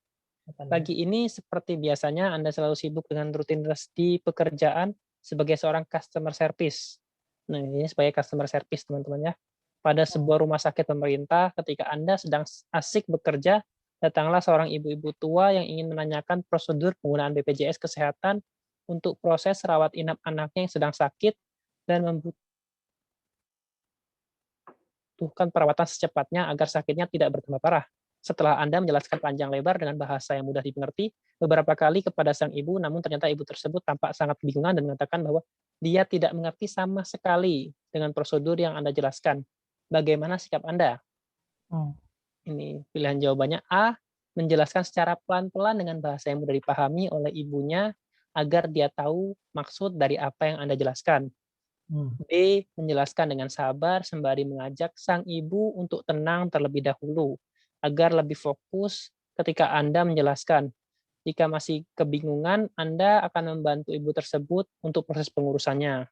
Pagi ini seperti biasanya Anda selalu sibuk dengan rutinitas di pekerjaan sebagai seorang customer service. Nah, ini sebagai customer service teman-teman ya. Pada sebuah rumah sakit pemerintah, ketika Anda sedang asik bekerja, datanglah seorang ibu-ibu tua yang ingin menanyakan prosedur penggunaan BPJS Kesehatan untuk proses rawat inap anaknya yang sedang sakit dan membutuhkan perawatan secepatnya agar sakitnya tidak bertambah parah. Setelah Anda menjelaskan panjang lebar dengan bahasa yang mudah dimengerti beberapa kali kepada sang ibu, namun ternyata ibu tersebut tampak sangat kebingungan dan mengatakan bahwa dia tidak mengerti sama sekali dengan prosedur yang Anda jelaskan. Bagaimana sikap Anda? Ini pilihan jawabannya A, menjelaskan secara pelan-pelan dengan bahasa yang mudah dipahami oleh ibunya agar dia tahu maksud dari apa yang Anda jelaskan. B, menjelaskan dengan sabar sembari mengajak sang ibu untuk tenang terlebih dahulu agar lebih fokus ketika Anda menjelaskan. Jika masih kebingungan, Anda akan membantu ibu tersebut untuk proses pengurusannya.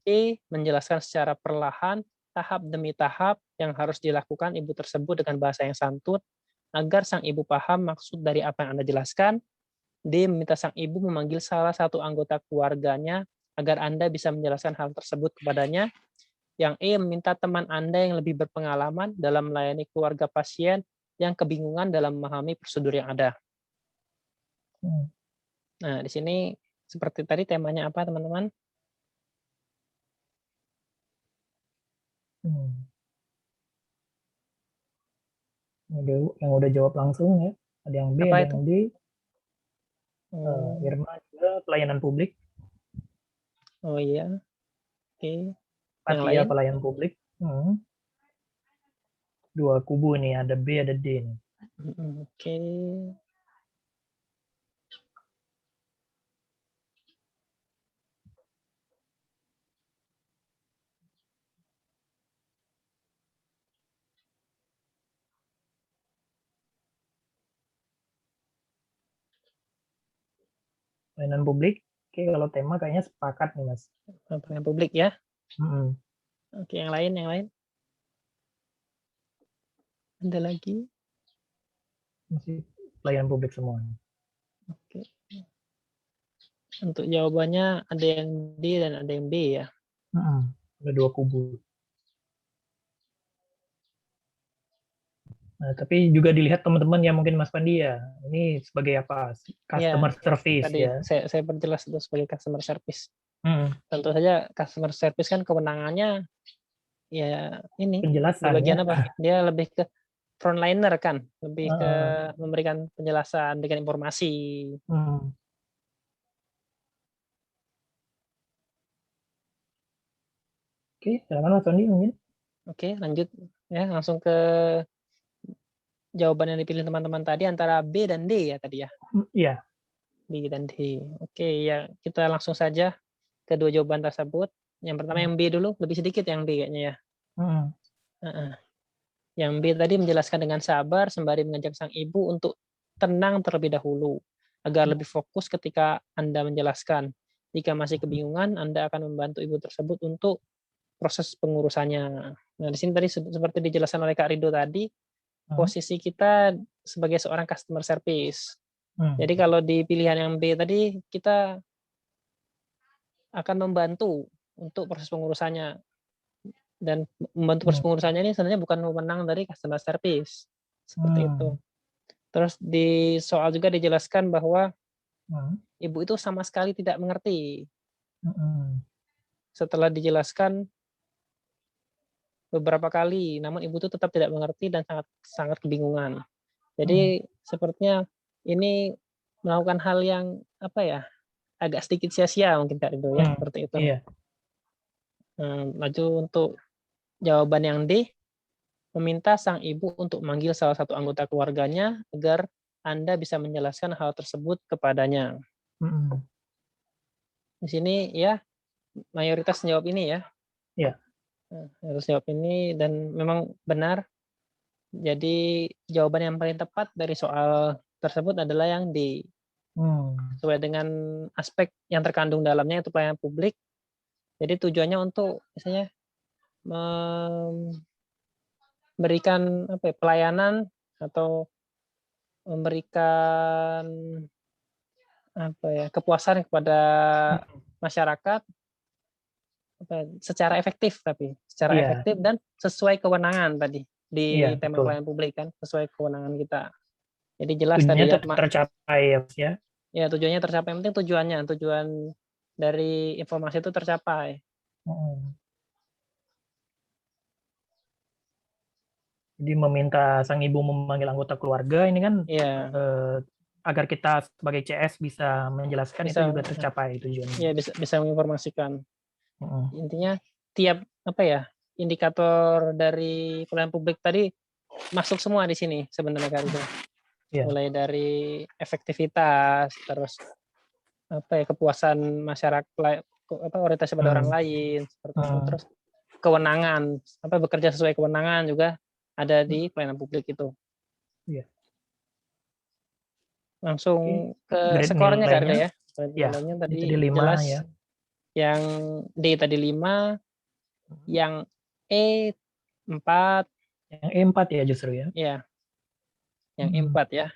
C, menjelaskan secara perlahan, tahap demi tahap yang harus dilakukan ibu tersebut dengan bahasa yang santun agar sang ibu paham maksud dari apa yang Anda jelaskan. D, meminta sang ibu memanggil salah satu anggota keluarganya agar Anda bisa menjelaskan hal tersebut kepadanya. Yang E, meminta teman Anda yang lebih berpengalaman dalam melayani keluarga pasien yang kebingungan dalam memahami prosedur yang ada. Nah, di sini seperti tadi temanya apa, teman-teman? Yang udah jawab langsung ya. Ada yang B, Apa ada itu? yang D. Irma juga pelayanan publik. Oh iya. Oke. Yang Fatia lain? pelayanan publik. Dua kubu nih, ada B, ada D nih. Oke. Pelayanan publik. Oke, kalau tema kayaknya sepakat nih Mas. Pelayanan publik ya. Hmm. Oke, yang lain, yang lain. Ada lagi? Masih pelayanan publik semua. Oke. Untuk jawabannya ada yang D dan ada yang B ya. Ada dua kubu. Nah, tapi juga dilihat teman-teman ya, mungkin Mas Pandi ya, ini sebagai apa? Customer Ya, service tadi ya. saya perjelas itu sebagai customer service. Tentu saja customer service kan kewenangannya ya ini di Penjelasan ya. bagian apa? Dia lebih ke frontliner kan, lebih ke memberikan penjelasan dengan informasi. Oke, silakan Mas Wandi mungkin. Oke, lanjut ya, langsung ke jawaban yang dipilih teman-teman tadi antara B dan D ya tadi ya. Iya. B dan D. Oke, ya kita langsung saja ke dua jawaban tersebut. Yang pertama yang B dulu, lebih sedikit yang B kayaknya ya. Heeh. Yang B tadi menjelaskan dengan sabar sembari mengajak sang ibu untuk tenang terlebih dahulu agar lebih fokus ketika Anda menjelaskan. Jika masih kebingungan, Anda akan membantu ibu tersebut untuk proses pengurusannya. Nah, di sini tadi seperti dijelaskan oleh Kak Rido tadi, posisi kita sebagai seorang customer service. Jadi kalau di pilihan yang B tadi, kita akan membantu untuk proses pengurusannya. Dan membantu proses pengurusannya ini sebenarnya bukan wewenang dari customer service. Seperti itu. Terus di soal juga dijelaskan bahwa ibu itu sama sekali tidak mengerti. Setelah dijelaskan beberapa kali, namun ibu itu tetap tidak mengerti dan sangat kebingungan. Jadi sepertinya ini melakukan hal yang apa ya, agak sedikit sia-sia mungkin Kak Rido ya, seperti itu. Iya. Maju untuk jawaban yang D, meminta sang ibu untuk manggil salah satu anggota keluarganya agar Anda bisa menjelaskan hal tersebut kepadanya. Di sini ya mayoritas jawab ini ya. Iya. Harus jawab ini dan memang benar. Jadi jawaban yang paling tepat dari soal tersebut adalah yang D. Sesuai dengan aspek yang terkandung dalamnya itu pelayanan publik. Jadi tujuannya untuk misalnya memberikan apa ya, pelayanan atau memberikan apa ya, kepuasan kepada masyarakat secara efektif efektif dan sesuai kewenangan tadi di tema pelayanan publik kan, sesuai kewenangan kita. Jadi jelas tujuannya tadi ya, tercapai ya. Ya, tujuannya tercapai. Yang penting tujuan dari informasi itu tercapai. Jadi meminta sang ibu memanggil anggota keluarga ini kan agar kita sebagai CS bisa menjelaskan itu juga tercapai tujuannya. Ya, bisa menginformasikan. Intinya tiap apa ya, indikator dari pelayanan publik tadi masuk semua di sini sebenarnya kan itu. Mulai dari efektivitas, terus apa ya, kepuasan masyarakat, orientasi pada orang lain seperti itu. Terus kewenangan, bekerja sesuai kewenangan juga ada di pelayanan publik itu. Langsung ke skornya Kak ya. Nilainya tadi jelas ya. Yang D tadi 5, yang E 4. Yang E 4 ya justru ya. Iya. Yang E 4 ya.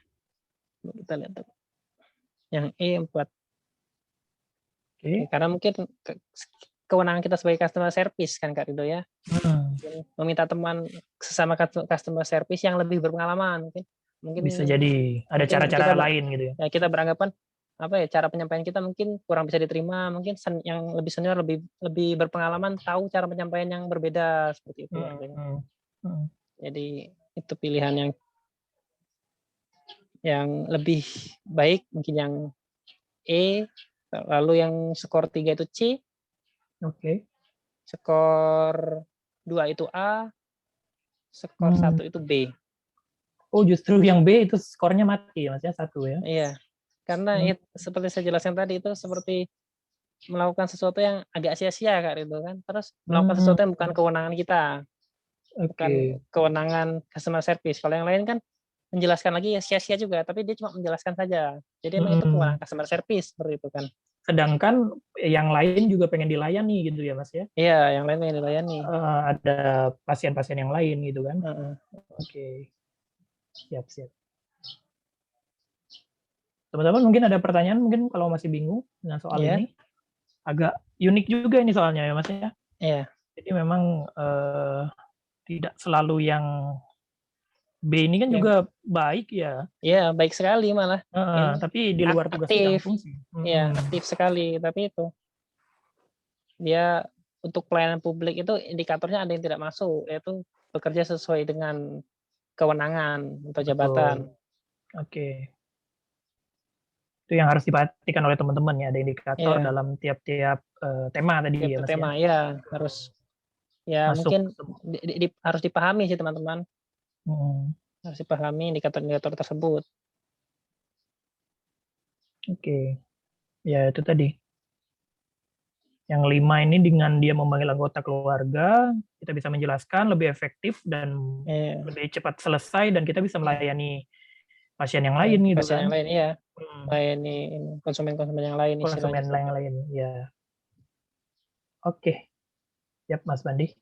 Kita lihat tuh. Yang E 4. Karena mungkin kewenangan kita sebagai customer service kan Kak Rido ya. Meminta teman sesama customer service yang lebih berpengalaman mungkin bisa jadi ada cara-cara lain gitu ya. Kita beranggapan cara penyampaian kita mungkin kurang bisa diterima, mungkin yang lebih senior lebih berpengalaman tahu cara penyampaian yang berbeda seperti itu. Jadi itu pilihan yang lebih baik mungkin yang E, lalu yang skor 3 itu C. Skor 2 itu A, skor 1 itu B. Oh, justru yang B itu skornya mati, maksudnya 1 ya? Iya, karena seperti saya jelaskan tadi, itu seperti melakukan sesuatu yang agak sia-sia Kak Rido kan, terus melakukan sesuatu yang bukan kewenangan kita, bukan kewenangan customer service. Kalau yang lain kan menjelaskan lagi ya sia-sia juga, tapi dia cuma menjelaskan saja. Jadi emang itu kewenangan customer service seperti itu kan. Sedangkan yang lain juga pengen dilayani gitu ya Mas ya? Iya, yang lain pengen dilayani. Ada pasien-pasien yang lain gitu kan? Oke. Siap. Teman-teman mungkin ada pertanyaan, mungkin kalau masih bingung dengan soal ini. Agak unik juga ini soalnya ya Mas ya? Iya. Jadi memang tidak selalu yang B ini kan juga baik ya. Iya, baik sekali malah. Tapi di luar tugas bidang fungsi. Iya, aktif sekali. Tapi itu dia untuk pelayanan publik itu indikatornya ada yang tidak masuk, yaitu bekerja sesuai dengan kewenangan atau jabatan. Oke. Itu yang harus diperhatikan oleh teman-teman ya, ada indikator dalam tiap-tiap tema tadi ya Mas tema ya, harus Ya masuk mungkin tersebut. harus dipahami sih teman-teman, harus Oke. dipahami indikator-indikator tersebut. Ya itu tadi. Yang 5 ini dengan dia memanggil anggota keluarga, kita bisa menjelaskan lebih efektif dan Ya, lebih cepat selesai dan kita bisa melayani pasien yang lain dan gitu pasien kan. yang lain ya, Hmm, melayani konsumen-konsumen yang lain istilahnya. konsumen yang lain ya. Oke, siap Mas Bandi.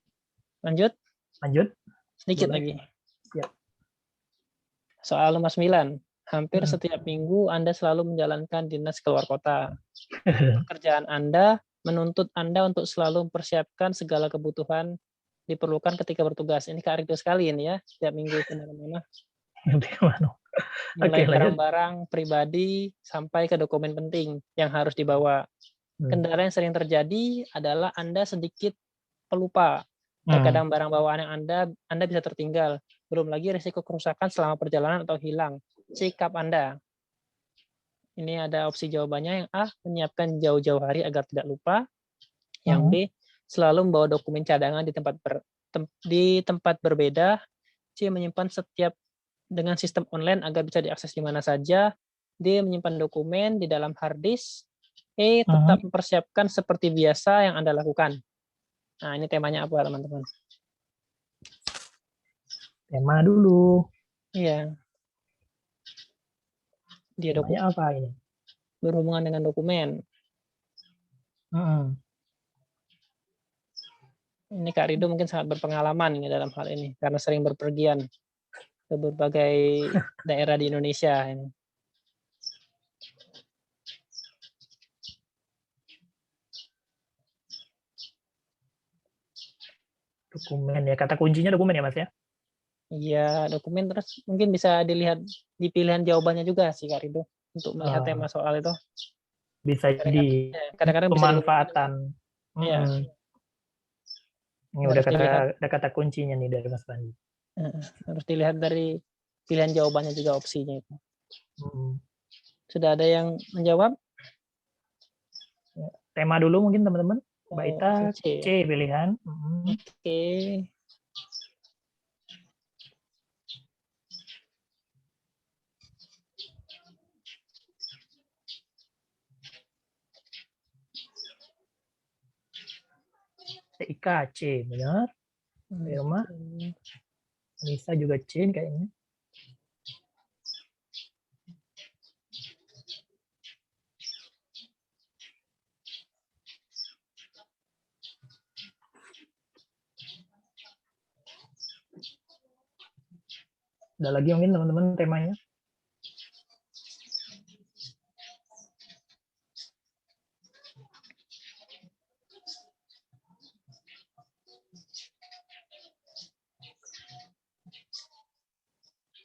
Lanjut, Lanjut, sedikit boleh. lagi. Ya. Soal nomor 9. Hampir Hmm. setiap minggu Anda selalu menjalankan dinas keluar kota. Pekerjaan Anda menuntut Anda untuk selalu mempersiapkan segala kebutuhan diperlukan ketika bertugas. Ini Kak Rido sekali ini ya, setiap minggu kemana-mana. Oke, Mulai lanjut. barang-barang pribadi sampai ke dokumen penting yang harus dibawa. Hmm. Kendala yang sering terjadi adalah Anda sedikit pelupa. Hmm. Terkadang barang bawaan yang Anda bisa tertinggal. Belum lagi risiko kerusakan selama perjalanan atau hilang. Sikap Anda. Ini ada opsi jawabannya. Yang A, menyiapkan jauh-jauh hari agar tidak lupa. Yang B, Hmm. selalu membawa dokumen cadangan di tempat berbeda. C, menyimpan setiap dengan sistem online agar bisa diakses di mana saja. D, menyimpan dokumen di dalam hard disk. E, Hmm. tetap mempersiapkan seperti biasa yang Anda lakukan. Nah, ini temanya apa, teman-teman? Tema dulu. Iya, dia Temanya apa ini? berhubungan dengan dokumen. Hmm. Ini Kak Rido mungkin sangat berpengalaman ini dalam hal ini karena sering berpergian ke berbagai daerah di Indonesia ini. Dokumen ya. Kata kuncinya dokumen ya Mas ya? Iya, dokumen terus mungkin bisa dilihat di pilihan jawabannya juga sih Kak Rido untuk melihat tema soal itu. Bisa di Kadang-kadang bisa dihubungkan dengan pemanfaatan. ya, Ini harus dilihat udah kata kuncinya nih dari Mas Bandi. harus dilihat dari pilihan jawabannya juga opsinya itu. Hmm. Sudah ada yang menjawab? Tema dulu mungkin teman-teman. Mbak Oh, Ita C. C pilihan. Oke. Ika C benar. Firma. Lisa juga C kayaknya. Ada lagi mungkin teman-teman temanya?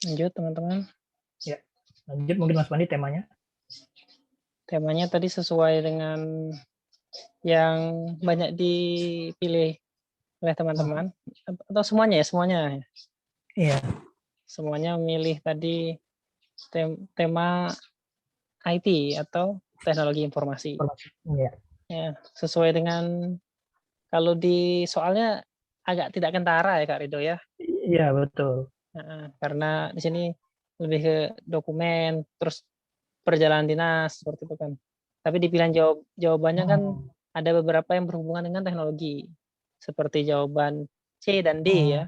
Lanjut teman-teman. Ya, lanjut mungkin Mas Bandi temanya. Temanya tadi sesuai dengan yang banyak dipilih oleh teman-teman atau semuanya ya, semuanya. Iya. Semuanya milih tadi tema IT atau teknologi informasi. Iya. Ya, sesuai dengan kalau di soalnya agak tidak kentara ya Kak Rido ya. Iya, betul. Karena di sini lebih ke dokumen, terus perjalanan dinas seperti itu kan. Tapi di pilihan jawabannya kan ada beberapa yang berhubungan dengan teknologi. Seperti jawaban C dan D ya.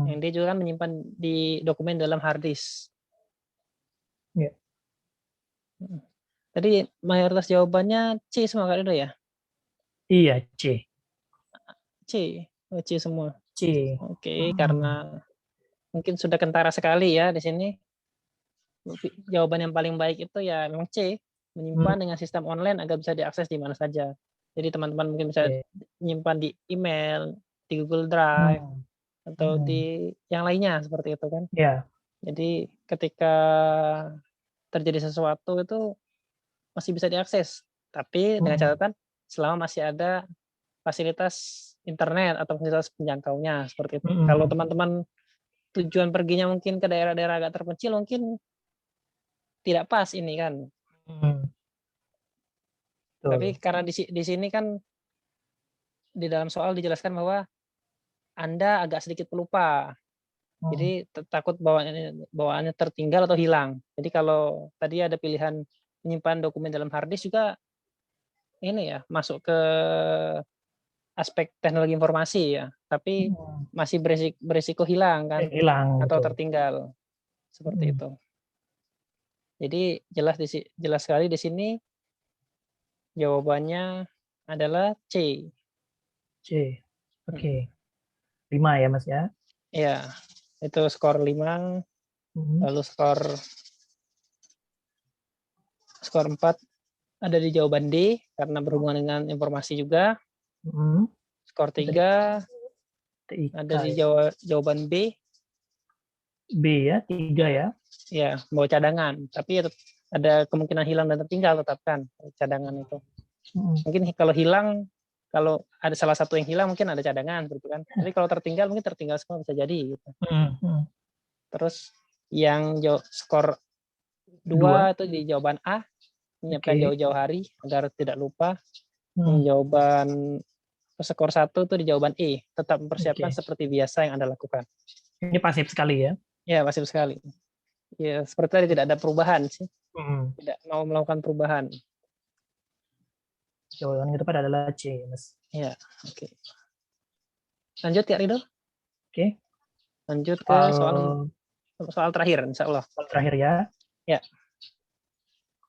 Yang D juga kan menyimpan di dokumen dalam hard disk. Iya. Tadi mayoritas jawabannya C semua Kak Rido ya? Iya, C. C. Oh, C semua. C. Oke, karena mungkin sudah kentara sekali ya di sini. Jawaban yang paling baik itu ya memang C, menyimpan dengan sistem online agar bisa diakses di mana saja. Jadi teman-teman mungkin bisa menyimpan di email, di Google Drive, atau di yang lainnya seperti itu kan. Ya. Jadi ketika terjadi sesuatu itu masih bisa diakses, tapi dengan catatan selama masih ada fasilitas internet atau fasilitas penjangkaunya seperti itu. Kalau teman-teman tujuan perginya mungkin ke daerah-daerah agak terpencil mungkin tidak pas ini kan. Tapi karena di sini kan di dalam soal dijelaskan bahwa Anda agak sedikit pelupa. Jadi takut bawaannya tertinggal atau hilang. Jadi kalau tadi ada pilihan menyimpan dokumen dalam hard disk juga ini ya masuk ke aspek teknologi informasi ya, tapi masih beresiko hilang kan Hilang atau betul. tertinggal seperti itu. Jadi jelas sekali di sini jawabannya adalah C. C. Oke. 5 ya Mas ya. Ya, itu skor 5. Lalu skor 4 ada di jawaban D karena berhubungan dengan informasi juga. Skor 3 ada di jawaban B. B ya, 3 ya. Ya, bawa cadangan. Tapi ada kemungkinan hilang dan tertinggal tetap kan cadangan itu. Mungkin kalau hilang, kalau ada salah satu yang hilang mungkin ada cadangan gitu kan. Tapi kalau tertinggal mungkin tertinggal semua bisa jadi gitu. Terus yang skor 2 itu di jawaban A, menyiapkan jauh-jauh hari agar tidak lupa. Jawaban skor 1 itu di jawaban E, tetap mempersiapkan seperti biasa yang Anda lakukan. Ini pasif sekali ya? Ya, pasif sekali. Ya, seperti tadi tidak ada perubahan sih. Tidak mau melakukan perubahan. Jawaban yang tepat adalah C, Mas. Ya, oke. Lanjut ya, Ridho? Oke. Lanjut ke soal terakhir, insya Allah. Soal terakhir ya? Ya.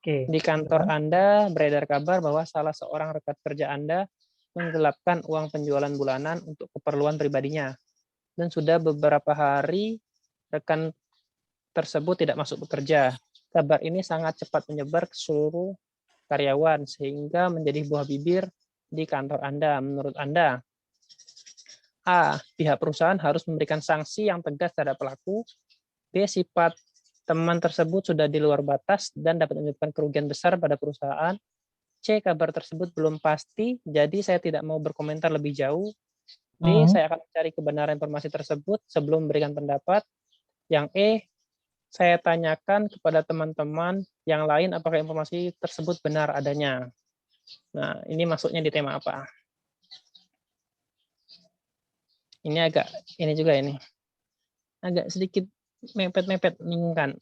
Oke. Di kantor Anda beredar kabar bahwa salah seorang rekan kerja Anda menggelapkan uang penjualan bulanan untuk keperluan pribadinya. Dan sudah beberapa hari rekan tersebut tidak masuk bekerja. Kabar ini sangat cepat menyebar ke seluruh karyawan sehingga menjadi buah bibir di kantor Anda. Menurut Anda, A, pihak perusahaan harus memberikan sanksi yang tegas terhadap pelaku. B, sifat teman tersebut sudah di luar batas dan dapat menyebabkan kerugian besar pada perusahaan. C, kabar tersebut belum pasti, jadi saya tidak mau berkomentar lebih jauh. D, saya akan mencari kebenaran informasi tersebut sebelum memberikan pendapat. Yang E, saya tanyakan kepada teman-teman yang lain apakah informasi tersebut benar adanya. Nah, ini masuknya di tema apa? Ini juga ini. Agak sedikit mepet-mepet, membingungkan.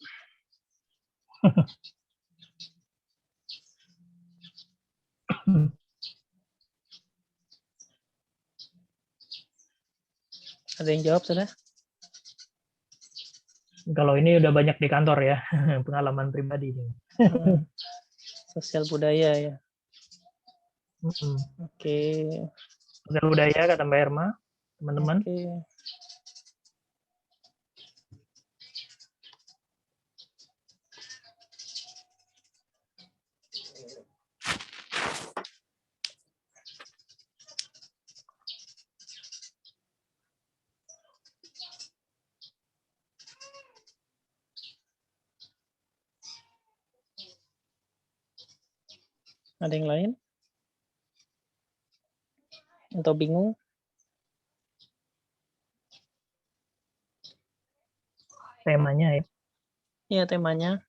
Ada yang jawab sudah? Kalau ini udah banyak di kantor ya, pengalaman pribadi ini. Sosial budaya ya. Oke. Sosial budaya kata Mbak Irma, teman-teman. Ada yang lain? Atau bingung? Temanya ya. Iya, temanya.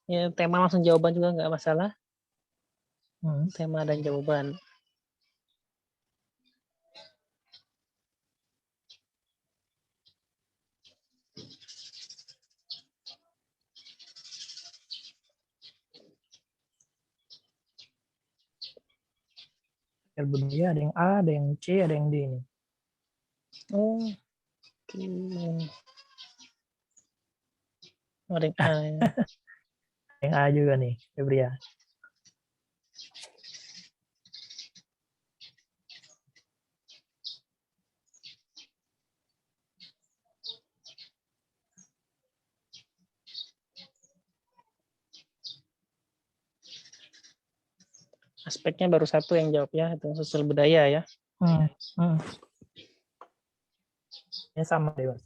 Ya, tema langsung jawaban juga nggak masalah. Tema dan jawaban. Sosial budaya ada yang A, ada yang C, ada yang D ini. Oh, oke. Ada yang A ya. Yang A juga nih, Febria. Aspeknya baru satu yang jawabnya, itu sosial budaya ya. Ya sama deh, Mas.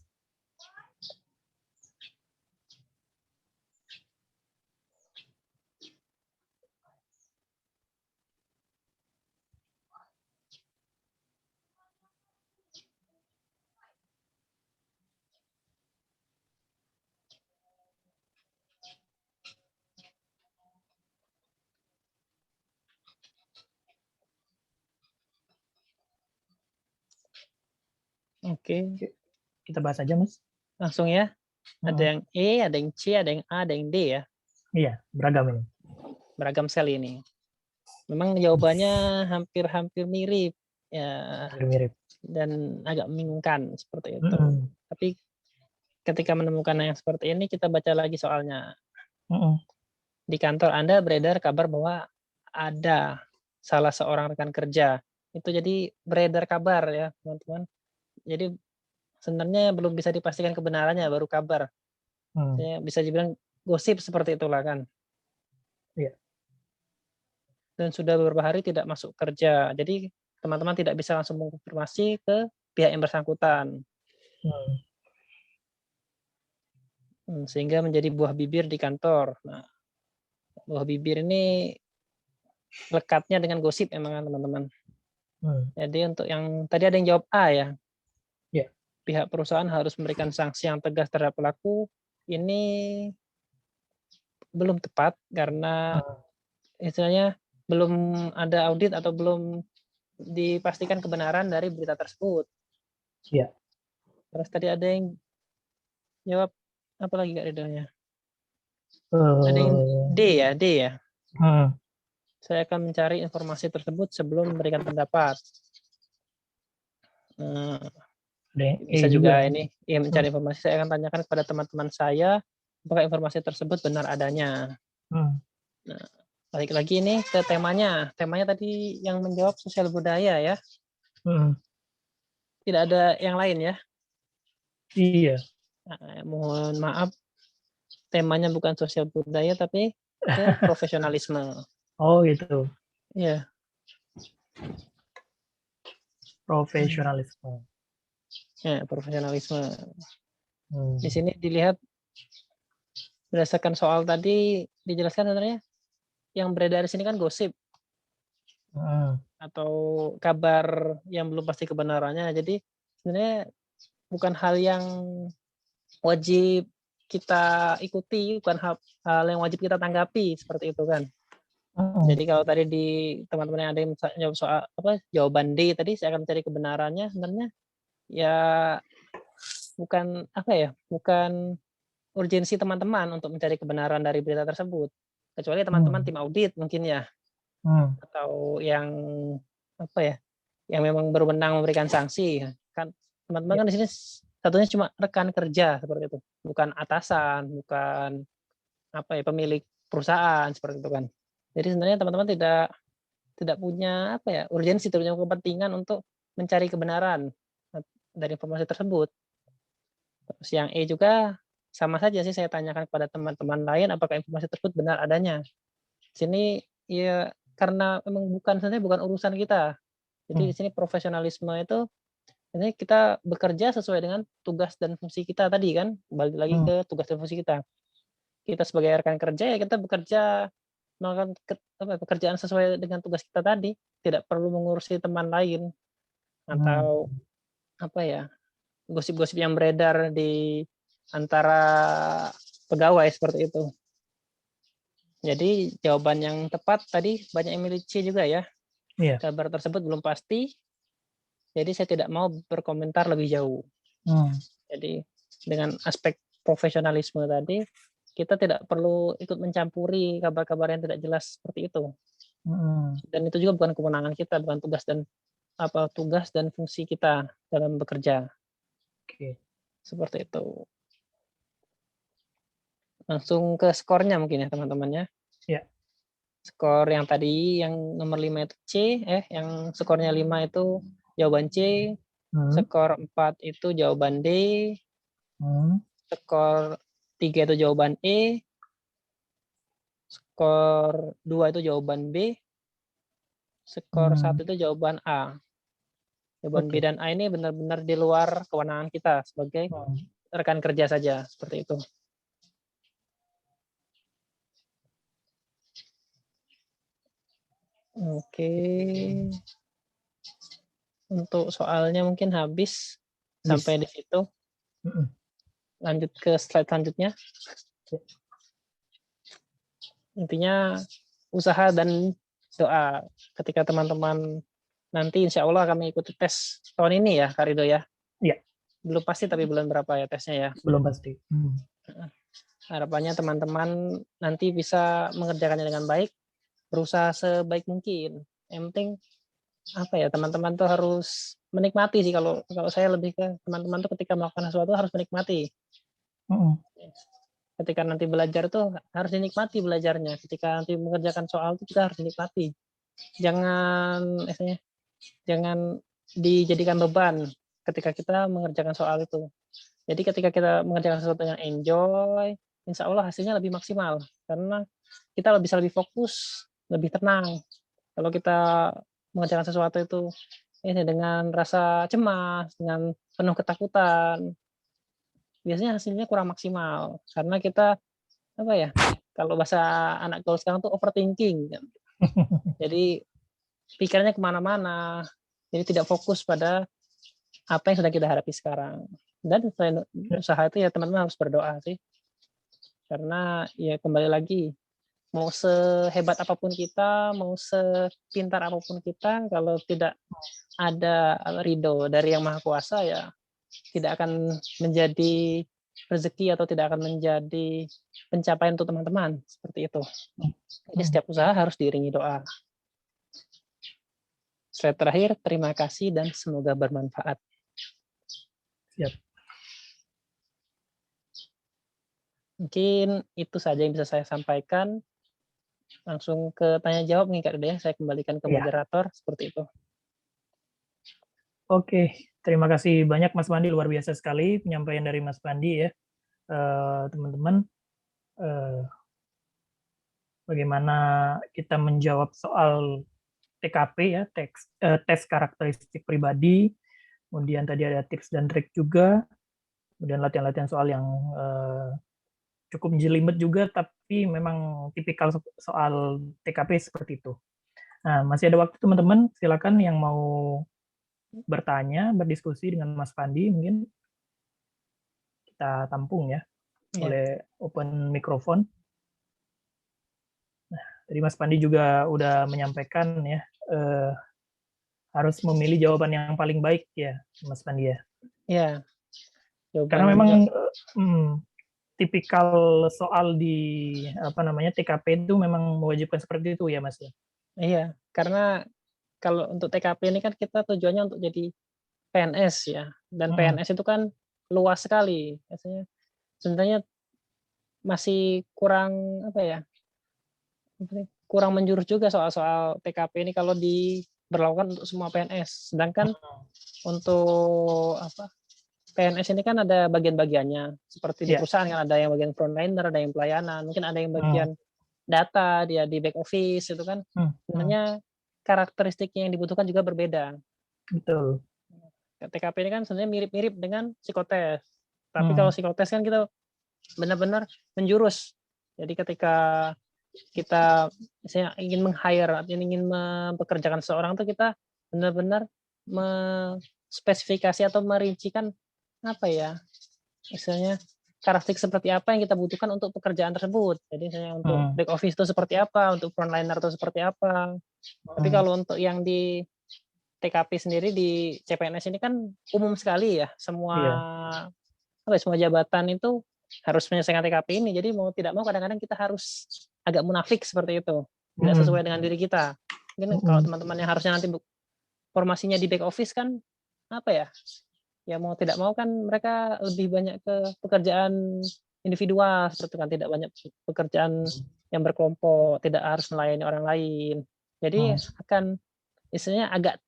Oke. Kita bahas aja, Mas. Langsung ya. Ada yang E, ada yang C, ada yang A, ada yang D ya. Iya, beragam ini. Beragam sekali ini. Memang jawabannya hampir-hampir mirip ya, Mirip. dan agak membingungkan seperti itu. Tapi ketika menemukan yang seperti ini, kita baca lagi soalnya. Di kantor Anda beredar kabar bahwa ada salah seorang rekan kerja. Itu jadi beredar kabar ya, teman-teman. Jadi sebenarnya belum bisa dipastikan kebenarannya, baru kabar. Bisa dibilang gosip seperti itulah kan. Iya. Dan sudah beberapa hari tidak masuk kerja. Jadi teman-teman tidak bisa langsung mengkonfirmasi ke pihak yang bersangkutan. Sehingga menjadi buah bibir di kantor. Nah, buah bibir ini lekatnya dengan gosip emang teman-teman. Jadi untuk yang tadi ada yang jawab A ya. Yeah. Pihak perusahaan harus memberikan sanksi yang tegas terhadap pelaku. Ini belum tepat karena istilahnya belum ada audit atau belum dipastikan kebenaran dari berita tersebut. Iya. Terus tadi ada yang jawab apa lagi Kak Ridhonya? Ada yang D ya. Saya akan mencari informasi tersebut sebelum memberikan pendapat. Bisa juga ini ya, mencari informasi. Saya akan tanyakan kepada teman-teman saya apakah informasi tersebut benar adanya. Nah, balik lagi ini ke temanya. Temanya tadi yang menjawab sosial budaya ya. Tidak ada yang lain ya. Iya. Nah, mohon maaf, temanya bukan sosial budaya tapi ke profesionalisme. Oh gitu. Iya. Profesionalisme. Ya, profesionalisme. Di sini dilihat berdasarkan soal tadi dijelaskan sebenarnya yang beredar di sini kan gosip atau kabar yang belum pasti kebenarannya. Jadi sebenarnya bukan hal yang wajib kita ikuti, bukan hal yang wajib kita tanggapi seperti itu kan. Jadi kalau tadi di teman-teman yang ada yang jawab soal jawaban D tadi, saya akan mencari kebenarannya, sebenarnya ya bukan urgensi teman-teman untuk mencari kebenaran dari berita tersebut, kecuali teman-teman tim audit mungkin ya, atau yang yang memang berwenang memberikan sanksi kan. Teman-teman kan di sini satunya cuma rekan kerja seperti itu, bukan atasan, bukan pemilik perusahaan seperti itu kan. Jadi sebenarnya teman-teman tidak punya urgensi, tidak punya kepentingan untuk mencari kebenaran dari informasi tersebut. Terus yang E juga sama saja sih, saya tanyakan kepada teman-teman lain apakah informasi tersebut benar adanya. Sini ya karena memang sebenarnya bukan urusan kita. Jadi di sini profesionalisme itu ini kita bekerja sesuai dengan tugas dan fungsi kita tadi kan, balik lagi ke tugas dan fungsi kita. Kita sebagai rekan kerja ya kita bekerja melakukan pekerjaan sesuai dengan tugas kita tadi, tidak perlu mengurusi teman lain atau gosip-gosip yang beredar di antara pegawai seperti itu. Jadi jawaban yang tepat tadi banyak yang milih C juga ya. Iya. Kabar tersebut belum pasti, jadi saya tidak mau berkomentar lebih jauh. Jadi dengan aspek profesionalisme tadi, kita tidak perlu ikut mencampuri kabar-kabar yang tidak jelas seperti itu. Dan itu juga bukan kewenangan kita, bukan tugas dan fungsi kita dalam bekerja. Oke. Seperti itu. Langsung ke skornya mungkin ya teman-teman ya. Iya. Skor yang tadi yang nomor 5 itu C, yang skornya 5 itu jawaban C, skor 4 itu jawaban D, skor 3 itu jawaban E, skor 2 itu jawaban B, skor 1 itu jawaban A. Jawaban B dan A ini benar-benar di luar kewenangan kita sebagai rekan kerja saja, seperti itu. Oke. Untuk soalnya mungkin habis sampai di situ. Lanjut ke slide selanjutnya. Intinya usaha dan doa. Ketika teman-teman nanti insya Allah kami ikuti tes tahun ini ya, Kak Ridho ya. Iya. Belum pasti tapi bulan berapa ya tesnya ya. Belum pasti. Harapannya teman-teman nanti bisa mengerjakannya dengan baik, berusaha sebaik mungkin. Yang penting apa ya, teman-teman tuh harus menikmati sih, kalau saya lebih ke teman-teman tuh ketika melakukan sesuatu harus menikmati. Ketika nanti belajar tuh harus dinikmati belajarnya. Ketika nanti mengerjakan soal itu kita harus dinikmati. Jangan dijadikan beban ketika kita mengerjakan soal itu. Jadi ketika kita mengerjakan sesuatu yang enjoy, insya Allah hasilnya lebih maksimal. Karena kita bisa lebih fokus, lebih tenang. Kalau kita mengerjakan sesuatu itu dengan rasa cemas, dengan penuh ketakutan, biasanya hasilnya kurang maksimal. Karena kita, apa ya, kalau bahasa anak gaul sekarang tuh overthinking. Jadi pikirannya kemana-mana. Jadi tidak fokus pada apa yang sudah kita hadapi sekarang. Dan selain usaha itu ya teman-teman harus berdoa sih. Karena ya kembali lagi, mau sehebat apapun kita, mau sepintar apapun kita, kalau tidak ada ridho dari Yang Maha Kuasa ya tidak akan menjadi rezeki atau tidak akan menjadi pencapaian untuk teman-teman, seperti itu. Jadi setiap usaha harus diiringi doa. Slide terakhir, terima kasih dan semoga bermanfaat. Siap. Mungkin itu saja yang bisa saya sampaikan. Langsung ke tanya jawab nih Kak Dede, saya kembalikan ke moderator, seperti itu. Oke, terima kasih banyak Mas Pandi, luar biasa sekali penyampaian dari Mas Pandi ya. Teman-teman, bagaimana kita menjawab soal TKP ya, tes karakteristik pribadi, kemudian tadi ada tips dan trik juga, kemudian latihan-latihan soal yang cukup jelimet juga, tapi memang tipikal soal TKP seperti itu. Nah, masih ada waktu teman-teman, silakan yang mau bertanya, berdiskusi dengan Mas Pandi, mungkin kita tampung ya, oleh open mikrofon. Nah, tadi Mas Pandi juga udah menyampaikan ya, harus memilih jawaban yang paling baik ya, Mas Pandi ya. Iya. Karena memang tipikal soal di TKP itu memang mewajibkan seperti itu ya, Mas ya. Iya, karena kalau untuk TKP ini kan kita tujuannya untuk jadi PNS ya, dan PNS itu kan luas sekali. Biasanya sebenarnya masih kurang kurang menjurus juga soal-soal TKP ini kalau diberlakukan untuk semua PNS. Sedangkan untuk PNS ini kan ada bagian-bagiannya. Seperti di perusahaan kan ada yang bagian frontliner, ada yang pelayanan, mungkin ada yang bagian data, dia di back office itu kan. Sebenarnya karakteristiknya yang dibutuhkan juga berbeda. Betul. TKP ini kan sebenarnya mirip-mirip dengan psikotes. Tapi kalau psikotes kan kita benar-benar menjurus. Jadi ketika kita misalnya ingin meng-hire, ingin mempekerjakan seseorang itu kita benar-benar spesifikasi atau merincikan misalnya karakteristik seperti apa yang kita butuhkan untuk pekerjaan tersebut. Jadi misalnya untuk back office itu seperti apa, untuk frontliner itu seperti apa. Tapi kalau untuk yang di TKP sendiri di CPNS ini kan umum sekali ya, semua jabatan itu harus menyelesaikan TKP ini. Jadi mau tidak mau kadang-kadang kita harus agak munafik seperti itu, tidak sesuai dengan diri kita. Mungkin kalau teman-teman yang harusnya nanti formasinya di back office kan ya mau tidak mau kan mereka lebih banyak ke pekerjaan individual seperti kan, tidak banyak pekerjaan yang berkelompok, tidak harus melayani orang lain. Jadi akan istilahnya agak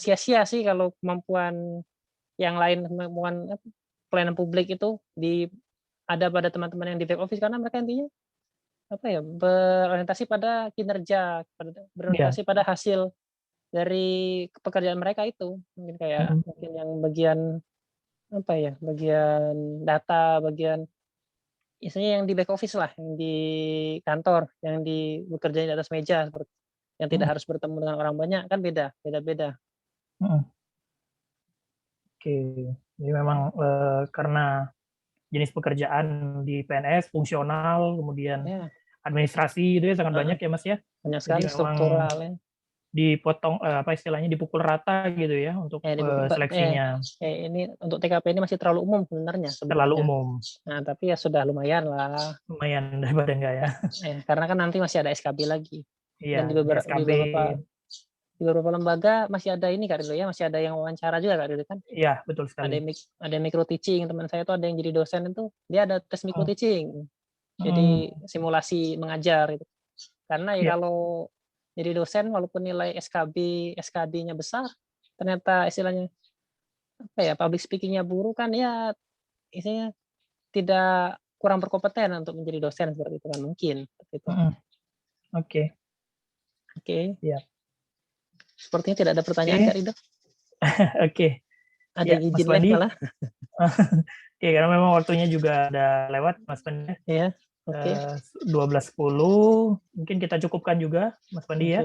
sia-sia sih kalau kemampuan yang lain, kemampuan pelayanan publik itu ada pada teman-teman yang di back office, karena mereka intinya berorientasi pada kinerja, berorientasi pada hasil dari pekerjaan mereka itu. Mungkin kayak mungkin yang bagian bagian data, bagian istilahnya yang di back office lah, yang di kantor, yang bekerja di atas meja, seperti yang tidak harus bertemu dengan orang banyak, kan beda-beda. Oke, jadi memang karena jenis pekerjaan di PNS fungsional, kemudian administrasi itu ya sangat banyak ya Mas ya. Banyak sekali struktural ya. dipotong apa istilahnya dipukul rata gitu ya untuk seleksinya. Ini untuk TKP ini masih terlalu umum sebenarnya. Terlalu umum. Nah, tapi ya sudah lumayan lah. Lumayan daripada enggak ya. Karena kan nanti masih ada SKB lagi. Iya, Dan di beberapa lembaga masih ada ini Kak Rido ya, masih ada yang wawancara juga Kak Rido kan? Iya, betul sekali. Ada micro teaching, teman saya tuh ada yang jadi dosen itu, dia ada tes micro teaching. Jadi simulasi mengajar itu. Karena ya kalau jadi dosen walaupun nilai SKB-nya besar, ternyata istilahnya apa ya, public speaking-nya buruk kan ya istilahnya tidak kurang berkompeten untuk menjadi dosen seperti itu kan mungkin gitu. Oke. Ya. Sepertinya tidak ada pertanyaan Kak Rido. Oke. Ada yang izin live malah. Oke, karena memang waktunya juga ada lewat Mas Pandi. Iya. Oke. 12.10 mungkin kita cukupkan juga Mas Pandi ya.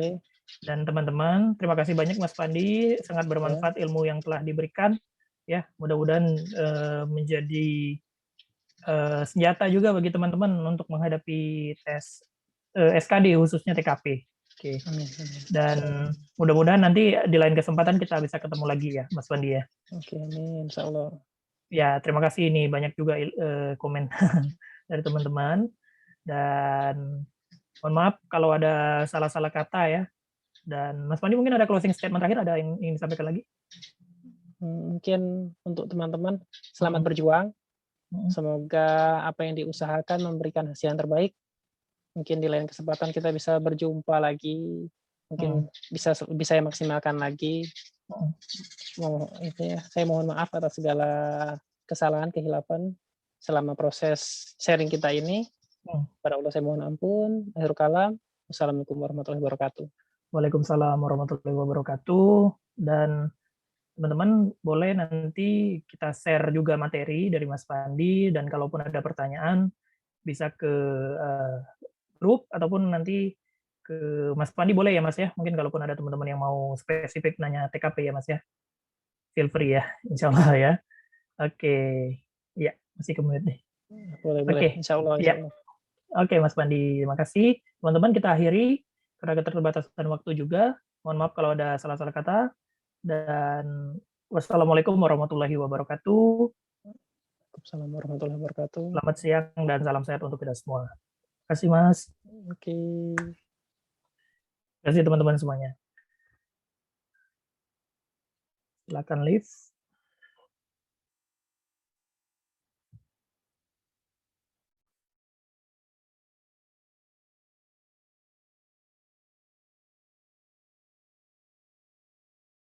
Dan teman-teman, terima kasih banyak Mas Pandi, sangat bermanfaat ilmu yang telah diberikan. Ya, mudah-mudahan menjadi senjata juga bagi teman-teman untuk menghadapi tes SKD khususnya TKP. Oke. Dan mudah-mudahan nanti di lain kesempatan kita bisa ketemu lagi ya, Mas Pandi ya. Oke, amin, insya Allah. Ya, terima kasih, ini banyak juga komen dari teman-teman. Dan mohon maaf kalau ada salah-salah kata ya. Dan Mas Pandi mungkin ada closing statement terakhir, ada yang ingin disampaikan lagi? Mungkin untuk teman-teman, selamat berjuang. Semoga apa yang diusahakan memberikan hasil yang terbaik. Mungkin di lain kesempatan kita bisa berjumpa lagi. Mungkin bisa maksimalkan lagi. Saya mohon maaf atas segala kesalahan, kehilapan selama proses sharing kita ini. Pada Allah saya mohon ampun. Akhirul kalam. Wassalamualaikum warahmatullahi wabarakatuh. Waalaikumsalam warahmatullahi wabarakatuh. Dan teman-teman boleh nanti kita share juga materi dari Mas Pandi, dan kalaupun ada pertanyaan bisa ke grup ataupun nanti ke Mas Pandi boleh ya Mas ya. Mungkin kalaupun ada teman-teman yang mau spesifik nanya TKP ya Mas ya. Feel free ya, insya Allah ya. Oke, ya masih kemudian deh. Boleh, insya Allah. Ya. Oke Mas Pandi, terima kasih. Teman-teman kita akhiri karena keterbatasan waktu juga. Mohon maaf kalau ada salah-salah kata. Dan wassalamualaikum warahmatullahi wabarakatuh. Waalaikumsalam warahmatullahi wabarakatuh. Selamat siang dan salam sehat untuk kita semua. Terima kasih Mas. Oke. Terima kasih teman-teman semuanya. Silakan live.